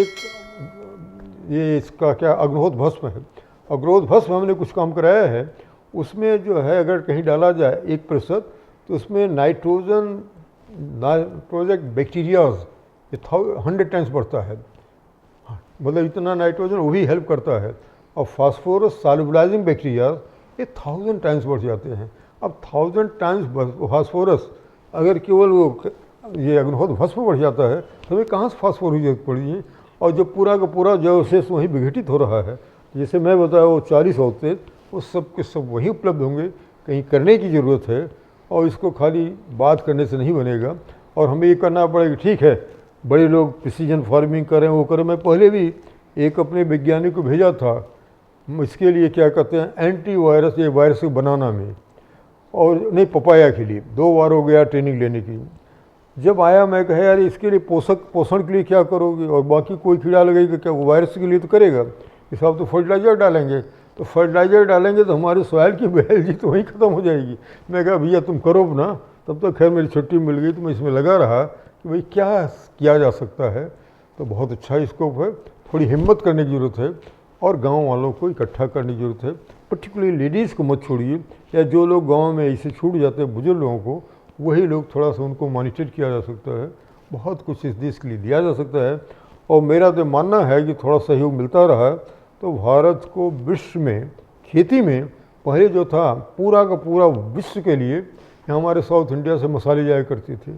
ये इसका क्या अग्निहोत्र भस्म है, अग्निहोत्र भस्म हमने कुछ काम कराया है, उसमें जो है अगर कहीं डाला जाए 1% तो उसमें नाइट्रोजन बैक्टीरियाज 100 टाइम्स बढ़ता है, मतलब इतना नाइट्रोजन वो भी हेल्प करता है। और फास्फोरस सॉल्युबलाइजिंग बैक्टीरिया ये 1000 टाइम्स बढ़ जाते हैं। अब 1000 टाइम्स फास्फोरस अगर केवल वो ये अग्निहोत्र भस्म बढ़ जाता है तो हमें कहाँ से फास्फोरस की जरूरत पड़ी है। और जो पूरा का पूरा जो अवशेष वहीं विघटित हो रहा है, जैसे मैं बताया वो 40 होते वो सब के सब वहीं उपलब्ध होंगे। कहीं करने की ज़रूरत है और इसको खाली बात करने से नहीं बनेगा। और हमें ये करना पड़ेगा, ठीक है बड़े लोग प्रिसीजन फार्मिंग करें वो करें। मैं पहले भी एक अपने वैज्ञानिक को भेजा था इसके लिए क्या कहते हैं एंटी वायरस, ये वायरस को बनाना में, और नहीं पपाया के लिए 2 बार हो गया ट्रेनिंग लेने की। जब आया मैं कहा यार इसके लिए पोषण के लिए क्या करोगे, और बाकी कोई कीड़ा लगेगा क्या, वो वायरस के लिए तो करेगा, इस आप तो फर्टिलाइज़र डालेंगे, तो फर्टिलाइज़र डालेंगे तो हमारे सॉइल की बायोलॉजी तो वहीं ख़त्म हो जाएगी। मैं कहा भैया तुम करो ना, तब तक खैर मेरी छुट्टी मिल गई तो मैं इसमें लगा रहा कि भाई क्या किया जा सकता है। तो बहुत अच्छा स्कोप है, थोड़ी हिम्मत करने की ज़रूरत है और गांव वालों को इकट्ठा करने की ज़रूरत है। पर्टिकुलरली लेडीज़ को मत छोड़िए, या जो लोग गांव में ऐसे छूट जाते हैं बुजुर्ग लोगों को, वही लोग थोड़ा सा उनको मॉनिटर किया जा सकता है। बहुत कुछ इस देश के लिए दिया जा सकता है। और मेरा तो मानना है कि थोड़ा सहयोग मिलता रहा तो भारत को विश्व में खेती में पहले जो था पूरा का पूरा विश्व के लिए हमारे साउथ इंडिया से मसाले जाया करते थे,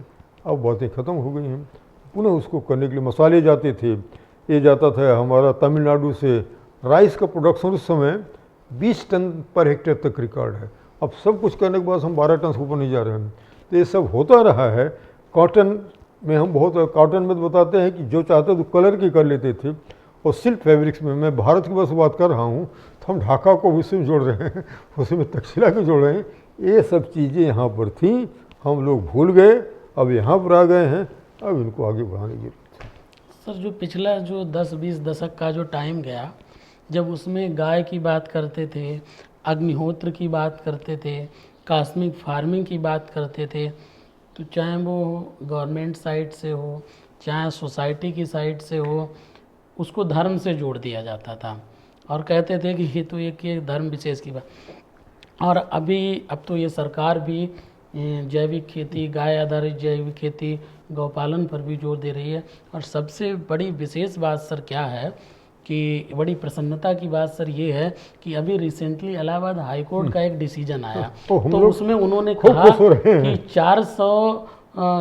अब बातें ख़त्म हो गई हैं। पुनः उसको करने के लिए मसाले जाते थे, ये जाता था हमारा तमिलनाडु से राइस का प्रोडक्शन उस समय 20 टन पर हेक्टेयर तक रिकॉर्ड है। अब सब कुछ करने के बाद हम 12 टन से ऊपर नहीं जा रहे हैं। तो ये सब होता रहा है। कॉटन में हम बहुत, कॉटन में तो बताते हैं कि जो चाहते तो कलर की कर लेते थे, और सिल्क फैब्रिक्स में मैं भारत की बस बात कर रहा हूँ तो हम ढाका को भी उसमें जोड़ रहे हैं, उसमें तक्षशिला को जोड़ रहे हैं। ये सब चीज़ें यहाँ पर थी, हम लोग भूल गए, अब यहाँ पर आ गए हैं, अब इनको आगे बढ़ाने की जरूरत है। सर जो पिछला जो 10-20 दशक का जो टाइम गया, जब उसमें गाय की बात करते थे, अग्निहोत्र की बात करते थे, कॉस्मिक फार्मिंग की बात करते थे, तो चाहे वो गवर्नमेंट साइड से हो चाहे सोसाइटी की साइड से हो, उसको धर्म से जोड़ दिया जाता था। और कहते थे कि ये तो एक धर्म विशेष की बात। और अब तो ये सरकार भी जैविक खेती, गाय आधारित जैविक खेती, गौपालन पर भी जोर दे रही है। और सबसे बड़ी विशेष बात सर क्या है कि बड़ी प्रसन्नता की बात सर ये है कि अभी रिसेंटली इलाहाबाद हाई कोर्ट का एक डिसीजन आया, तो उसमें उन्होंने कहा कि 400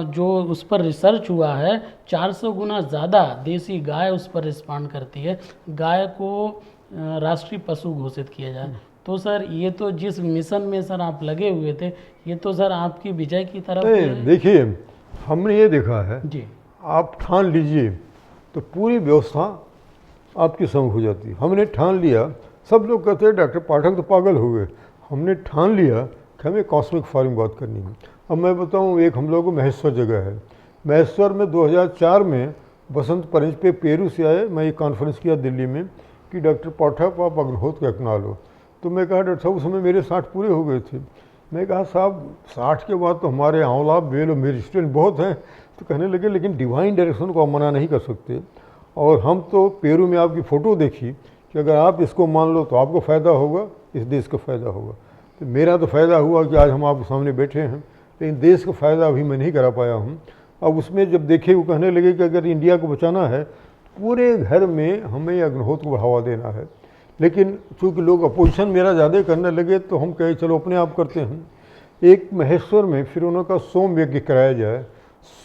जो उस पर रिसर्च हुआ है 400 गुना ज़्यादा देसी गाय उस पर रिस्पॉन्ड करती है, गाय को राष्ट्रीय पशु घोषित किया जाए। तो सर ये तो जिस मिशन में सर आप लगे हुए थे, ये तो सर आपकी विजय की तरफ देखिए, हमने ये देखा है जी, आप ठान लीजिए तो पूरी व्यवस्था आपकी संग हो जाती है। हमने ठान लिया, सब लोग कहते हैं डॉक्टर पाठक तो पागल हो गए, हमने ठान लिया कि हमें कॉस्मिक फार्मिंग बात करनी है। अब मैं बताऊं, एक हम लोगों को महेश्वर जगह है, महेश्वर में 2004 में बसंत पंचमी पे पेरू से आए, मैं एक कॉन्फ्रेंस किया दिल्ली में कि डॉक्टर पाठक आप अग्रहोत्र का अपना लो। तो मैं कहा डॉक्टर साहब उस समय मेरे 60 पूरे हो गए थे। मैं कहा साहब 60 के बाद तो हमारे आंवला बेल और मेरे स्टूडेंट बहुत हैं। तो कहने लगे लेकिन डिवाइन डायरेक्शन को आप मना नहीं कर सकते, और हम तो पेरू में आपकी फ़ोटो देखी कि अगर आप इसको मान लो तो आपको फ़ायदा होगा, इस देश को फ़ायदा होगा। तो मेरा तो फ़ायदा हुआ कि आज हम आपके सामने बैठे हैं, लेकिन देश का फ़ायदा अभी मैं नहीं करा पाया हूँ। अब उसमें जब देखे वो कहने लगे कि अगर इंडिया को बचाना है पूरे घर में हमें अग्निहोत्र को बढ़ावा देना है, लेकिन चूँकि लोग अपोजिशन मेरा ज़्यादा करने लगे तो हम कहे चलो अपने आप करते हैं। एक महेश्वर में फिर उन्होंने कहा सोम यज्ञ कराया जाए।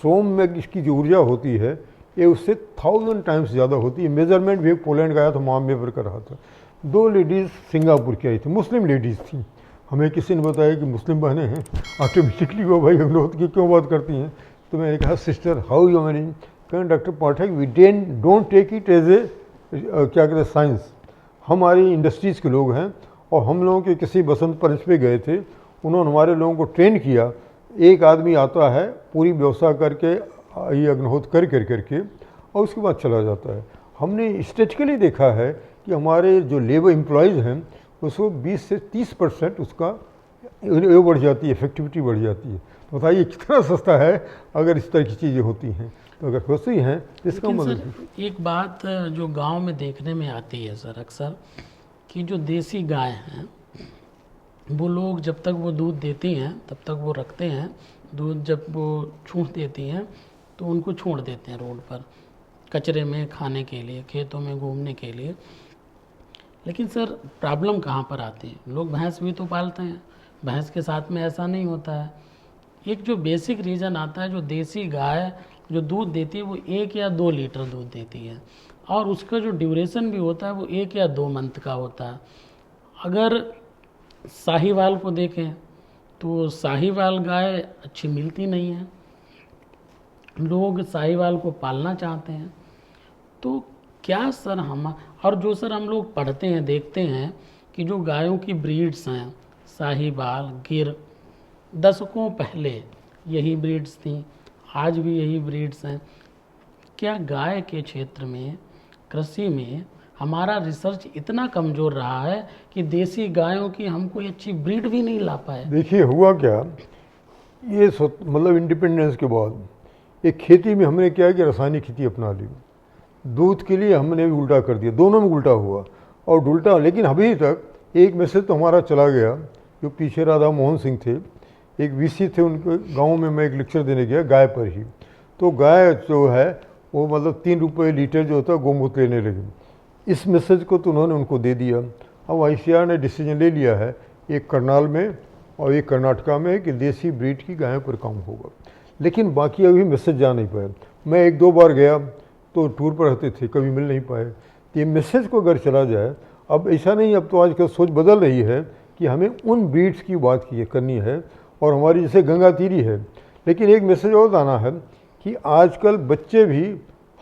सोम यज्ञ की जो ऊर्जा होती है ये उससे 1000 टाइम्स ज़्यादा होती है। मेजरमेंट भी एक पोलैंड गया था, मामले पर कर रहा था। 2 लेडीज़ सिंगापुर की आई थी, मुस्लिम लेडीज़ थी। हमें किसी ने बताया कि मुस्लिम बहनें हैं, ऑटोमेटिकली वो भाई अग्निहोत्र की क्यों बात करती हैं। तो मैंने कहा सिस्टर हाउ यू मैनेजिंग? कहें doctor Pathak we don't take it as a क्या कहते हैं साइंस। हमारी इंडस्ट्रीज़ के लोग हैं और हम लोगों के किसी बसंत पंचमी पे गए थे, उन्होंने हमारे लोगों को ट्रेन किया। एक आदमी आता है पूरी व्यवस्था करके ये अग्निहोत्र करके और उसके बाद चला जाता है। हमने स्टैटिकली देखा है कि हमारे जो लेबर एम्प्लॉयज़ हैं उसको 20 से 30% उसका ये बढ़ जाती है, इफेक्टिविटी बढ़ जाती है। तो बताइए कितना सस्ता है अगर इस तरह की चीज़ें होती हैं। तो अगर होती हैं इसका मतलब एक बात जो गांव में देखने में आती है सर अक्सर कि जो देसी गाय हैं वो लोग जब तक वो दूध देती हैं तब तक वो रखते हैं, दूध जब वो छूट देती हैं तो उनको छोड़ देते हैं रोड पर कचरे में खाने के लिए, खेतों में घूमने के लिए। लेकिन सर प्रॉब्लम कहाँ पर आती है? लोग भैंस भी तो पालते हैं, भैंस के साथ में ऐसा नहीं होता है। एक जो बेसिक रीज़न आता है, जो देसी गाय जो दूध देती है वो 1 या 2 लीटर दूध देती है और उसका जो ड्यूरेशन भी होता है वो 1 या 2 मंथ का होता है। अगर साहीवाल को देखें तो साहीवाल गाय अच्छी मिलती नहीं है, लोग साहीवाल को पालना चाहते हैं। तो क्या सर हम और जो सर हम लोग पढ़ते हैं देखते हैं कि जो गायों की ब्रीड्स हैं साहीवाल, गिर, दशकों पहले यही ब्रीड्स थी, आज भी यही ब्रीड्स हैं। क्या गाय के क्षेत्र में, कृषि में हमारा रिसर्च इतना कमज़ोर रहा है कि देसी गायों की हम कोई अच्छी ब्रीड भी नहीं ला पाए? देखिए हुआ क्या, ये मतलब इंडिपेंडेंस के बाद एक खेती में हमने क्या है कि रासायनिक खेती अपना ली। दूध के लिए हमने भी उल्टा कर दिया, दोनों में उल्टा हुआ और उल्टा। लेकिन अभी तक एक मैसेज तो हमारा चला गया, जो पीछे राधा मोहन सिंह थे, एक वीसी थे, उनके गांव में मैं एक लेक्चर देने गया गाय पर ही। तो गाय जो है वो मतलब 3 रुपये लीटर जो होता है गोमूत्र लेने लगे। इस मैसेज को तो उन्होंने उनको दे दिया। अब ICAR ने डिसीजन ले लिया है, एक करनाल में और एक कर्नाटका में, कि देसी ब्रीड की गायों पर काम होगा। लेकिन बाकी अभी मैसेज जा नहीं पाए। मैं 1-2 बार गया तो टूर पर रहते थे, कभी मिल नहीं पाए। तो ये मैसेज को अगर चला जाए, अब ऐसा नहीं, अब तो आजकल सोच बदल रही है कि हमें उन ब्रीड्स की बात करनी है और हमारी जैसे गंगा तीरी है। लेकिन एक मैसेज और आना है कि आजकल बच्चे भी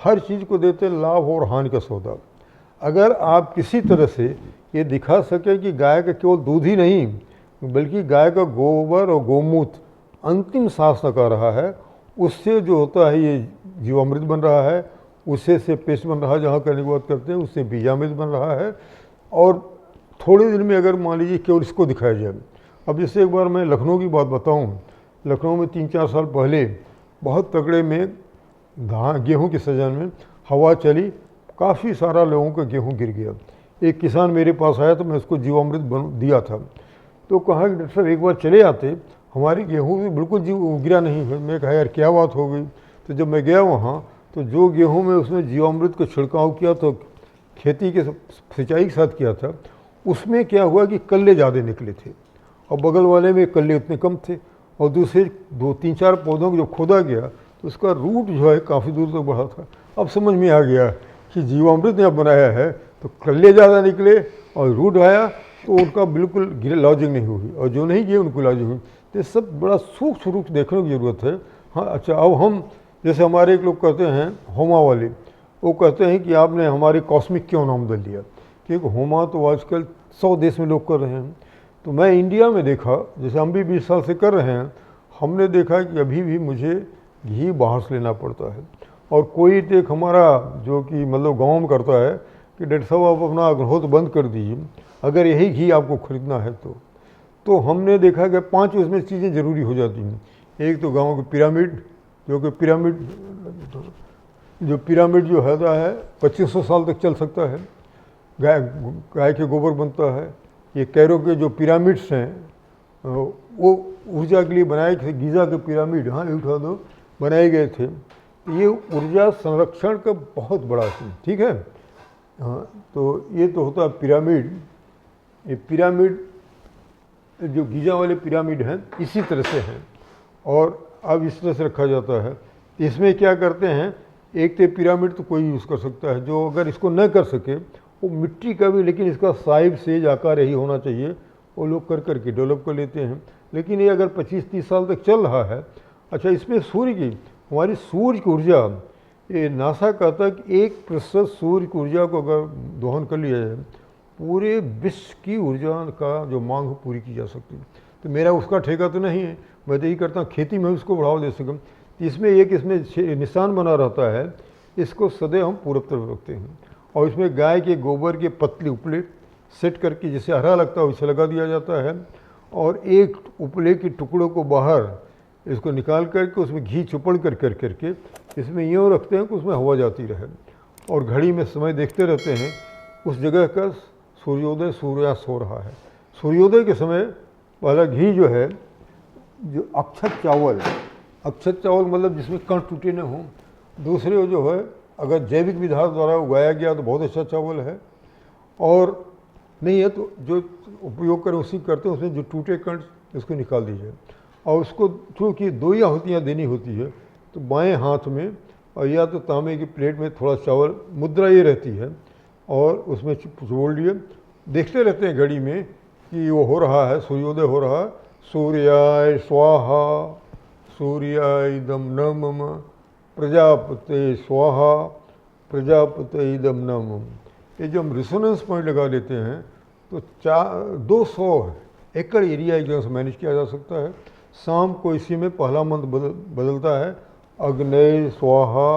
हर चीज़ को देते लाभ और हानि का सौदा। अगर आप किसी तरह से ये दिखा सके कि गाय का केवल दूध ही नहीं बल्कि गाय का गोबर और गोमूत्र अंतिम सांस लगा रहा है, उससे जो होता है ये जीवामृत बन रहा है, उससे से पेस्ट बन रहा है, जहाँ करने की बात करते हैं उससे बीजामृत बन रहा है। और थोड़े दिन में अगर मान लीजिए केवल इसको दिखाया जाए। अब जैसे एक बार मैं लखनऊ की बात बताऊं, लखनऊ में 3-4 साल पहले बहुत तगड़े में गेहूं की सीजन में हवा चली, काफ़ी सारा लोगों का गेहूं गिर गया। एक किसान मेरे पास आया तो मैं उसको जीवामृत दिया था, तो कहा कि डॉक्टर साहब एक बार चले आते, हमारी गेहूँ भी बिल्कुल गिरा नहीं है। मैं कहा यार क्या बात हो गई। तो जब मैं गया वहाँ तो जो गेहूँ में उसने जीवामृत का छिड़काव किया तो खेती के सिंचाई के साथ किया था, उसमें क्या हुआ कि कल्ले ज़्यादा निकले थे और बगल वाले में कल्ले उतने कम थे, और दूसरे 2-3-4 पौधों को जब खोदा गया तो उसका रूट जो है काफ़ी दूर तक बढ़ा था। अब समझ में आ गया कि जीवामृत ने बनाया है तो कल्ले ज़्यादा निकले और रूट आया तो उनका बिल्कुल लॉजिंग नहीं हुई, और जो नहीं किए उनको लॉजिंग हुई। तो ये सब बड़ा सूक्ष्म रूप देखने की ज़रूरत है। हाँ अच्छा, अब हम जैसे हमारे एक लोग कहते हैं होमा वाले, वो कहते हैं कि आपने हमारे कॉस्मिक क्यों नाम बदल दिया, क्योंकि होमा तो आजकल 100 देश में लोग कर रहे हैं। तो मैं इंडिया में देखा, जैसे हम भी 20 साल से कर रहे हैं, हमने देखा कि अभी भी मुझे घी बाहर से लेना पड़ता है। और कोई एक हमारा जो कि मतलब गाँव में करता है कि डॉक्टर साहब आप अपना अग्रहोत्र बंद कर दीजिए, अगर यही घी आपको खरीदना है तो हमने देखा कि 5 उसमें चीज़ें ज़रूरी हो जाती हैं। एक तो गाँव के पिरामिड, जो कि पिरामिड जो होता है 2500 साल तक चल सकता है, गाय के गोबर बनता है। ये कैरो के जो पिरामिड्स हैं वो ऊर्जा के लिए बनाए थे, गीज़ा के पिरामिड, हाँ ये उठा दो, बनाए गए थे। ये ऊर्जा संरक्षण का बहुत बड़ा चीज़, ठीक है। हाँ, तो ये तो होता है पिरामिड। ये पिरामिड जो गीज़ा वाले पिरामिड हैं इसी तरह से हैं, और अब इस तरह से रखा जाता है। इसमें क्या करते हैं, एक तो पिरामिड तो कोई यूज़ कर सकता है, जो अगर इसको न कर सके वो मिट्टी का भी, लेकिन इसका साइज सेज आकार यही होना चाहिए, वो लोग कर करके डेवलप कर लेते हैं। लेकिन ये अगर 25-30 साल तक चल रहा है। अच्छा, इसमें सूर्य की, हमारी सूर्य की ऊर्जा, ये नासा कहता है कि 1% सूर्य की ऊर्जा को अगर दोहन कर लिया जाए, पूरे विश्व की ऊर्जा का जो मांग हो पूरी की जा सकती है। तो मेरा उसका ठेका तो नहीं है, मैं तो यही करता हूँ खेती में उसको बढ़ावा दे सकूँ। इसमें एक इसमें निशान बना रहता है, इसको सदैव हम पूरब तरफ रखते हैं, और इसमें गाय के गोबर के पतले उपले सेट करके जिसे हरा लगता है उसे लगा दिया जाता है, और एक उपले के टुकड़ों को बाहर इसको निकाल करके उसमें घी चुपड़ करके इसमें यूँ रखते हैं कि उसमें हवा जाती रहे, और घड़ी में समय देखते रहते हैं उस जगह का सूर्योदय सूर्यास्त हो रहा है। सूर्योदय के समय वाला घी जो है, जो अक्षत चावल मतलब जिसमें कण टूटे न हों, दूसरे जो है अगर जैविक विधा द्वारा उगाया गया तो बहुत अच्छा चावल है, और नहीं है तो जो उपयोग करें उसी करते हैं, उसमें जो टूटे कण उसको निकाल दीजिए। और उसको चूँकि 2 आहुतियाँ देनी होती है, तो बाएं हाथ में और या तो तांबे की प्लेट में थोड़ा चावल, मुद्रा ये रहती है, और उसमें छोड़ लिए, देखते रहते हैं घड़ी में कि वो हो रहा है, सूर्योदय हो रहा है। सूर्याय स्वाहा सूर्याइदम नमः प्रजापते स्वाहा प्रजापते इदम नमः। ये जो हम रिसोनेंस पॉइंट लगा लेते हैं तो 200 एकड़ एरिया एक जगह से मैनेज किया जा सकता है। शाम को इसी में पहला मंत्र बदलता है, अग्नि स्वाहा।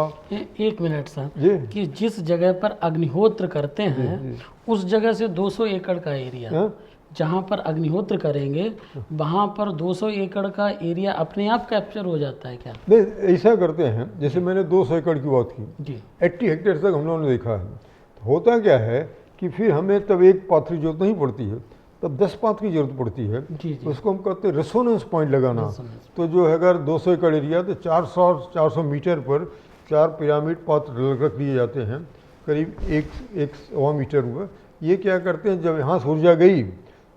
एक मिनट सर जी, कि जिस जगह पर अग्निहोत्र करते हैं उस जगह से 200 एकड़ का एरिया, जहाँ पर अग्निहोत्र करेंगे वहाँ पर 200 एकड़ का एरिया अपने आप कैप्चर हो जाता है क्या? नहीं, ऐसा करते हैं जैसे मैंने 200 एकड़ की बात की जी, 80 हेक्टेयर तक हम लोगों ने देखा है। तो होता क्या है कि फिर हमें तब एक पाथ की जरूरत नहीं पड़ती है, तब 10 पाथ की जरूरत पड़ती है। जी, जी। उसको हम कहते हैं रेसोनेंस पॉइंट लगाना। रेसोनेंस। तो जो है अगर 200 एकड़ एरिया तो 400 मीटर पर 4 पिरामिड पाथ रख दिए जाते हैं, करीब 1-1.25 मीटर हुआ। ये क्या करते हैं, जब यहाँ से ऊर्जा गई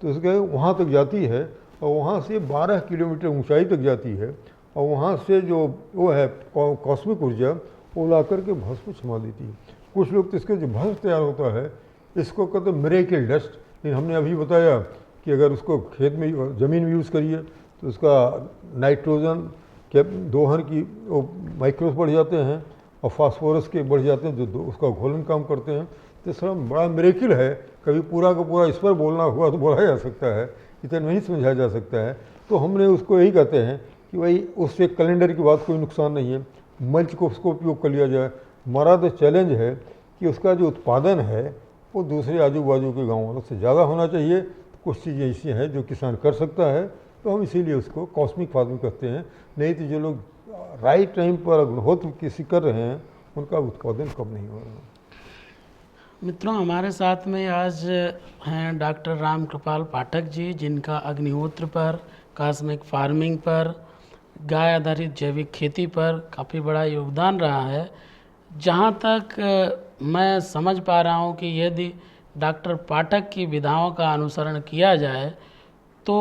तो उसके वहाँ तक जाती है, और वहाँ से 12 किलोमीटर ऊंचाई तक जाती है, और वहाँ से जो वो है कॉस्मिक ऊर्जा वो ला करके भस्म में समा देती है। कुछ लोग तो इसके जो भस्म तैयार होता है इसको कहते हैं मिरेकल डस्ट। लेकिन हमने अभी बताया कि अगर उसको खेत में ज़मीन में यूज़ करिए तो उसका नाइट्रोजन के दोहन की वो माइक्रोस बढ़ जाते हैं, और फास्फोरस के बढ़ जाते हैं जो उसका घोलन काम करते हैं। तो सर बड़ा मिरेकल है, कभी पूरा का पूरा इस पर बोलना हुआ तो बोला जा सकता है, इतना नहीं समझाया जा सकता है। तो हमने उसको यही कहते हैं कि भाई उससे कैलेंडर की बात कोई नुकसान नहीं है, मल्च को उसको उपयोग कर लिया जाए। हमारा तो चैलेंज है कि उसका जो उत्पादन है वो दूसरे आजू बाजू के गाँव वालों से ज़्यादा होना चाहिए। कुछ चीज़ें ऐसी हैं जो किसान कर सकता है, तो हम इसीलिए उसको कॉस्मिक फार्मिंग कहते हैं। नहीं तो जो लोग राइट टाइम पर अग्निहोत्र किसी कर रहे हैं उनका उत्पादन कम नहीं हो रहा है। मित्रों, हमारे साथ में आज हैं डॉक्टर राम कृपाल पाठक जी, जिनका अग्निहोत्र पर, कॉस्मिक फार्मिंग पर, गाय आधारित जैविक खेती पर काफ़ी बड़ा योगदान रहा है। जहाँ तक मैं समझ पा रहा हूँ कि यदि डॉक्टर पाठक की विधाओं का अनुसरण किया जाए तो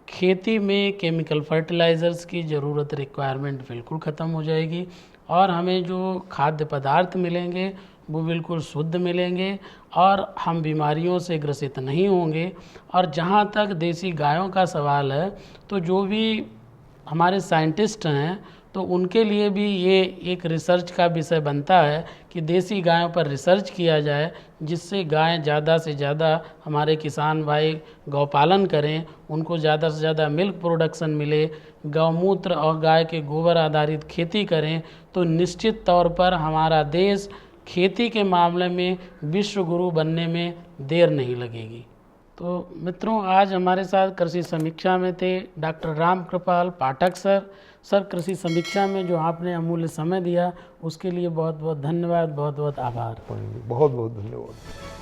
खेती में केमिकल फर्टिलाइज़र्स की ज़रूरत, रिक्वायरमेंट बिल्कुल ख़त्म हो जाएगी और हमें जो खाद्य पदार्थ मिलेंगे वो बिल्कुल शुद्ध मिलेंगे और हम बीमारियों से ग्रसित नहीं होंगे। और जहाँ तक देसी गायों का सवाल है, तो जो भी हमारे साइंटिस्ट हैं तो उनके लिए भी ये एक रिसर्च का विषय बनता है कि देसी गायों पर रिसर्च किया जाए, जिससे गायें ज़्यादा से ज़्यादा, हमारे किसान भाई गौपालन करें, उनको ज़्यादा से ज़्यादा मिल्क प्रोडक्शन मिले, गौमूत्र और गाय के गोबर आधारित खेती करें, तो निश्चित तौर पर हमारा देश खेती के मामले में विश्व गुरु बनने में देर नहीं लगेगी। तो मित्रों, आज हमारे साथ कृषि समीक्षा में थे डॉक्टर राम कृपाल पाठक सर, कृषि समीक्षा में जो आपने अमूल्य समय दिया उसके लिए बहुत बहुत धन्यवाद, बहुत बहुत आभार। बहुत बहुत धन्यवाद।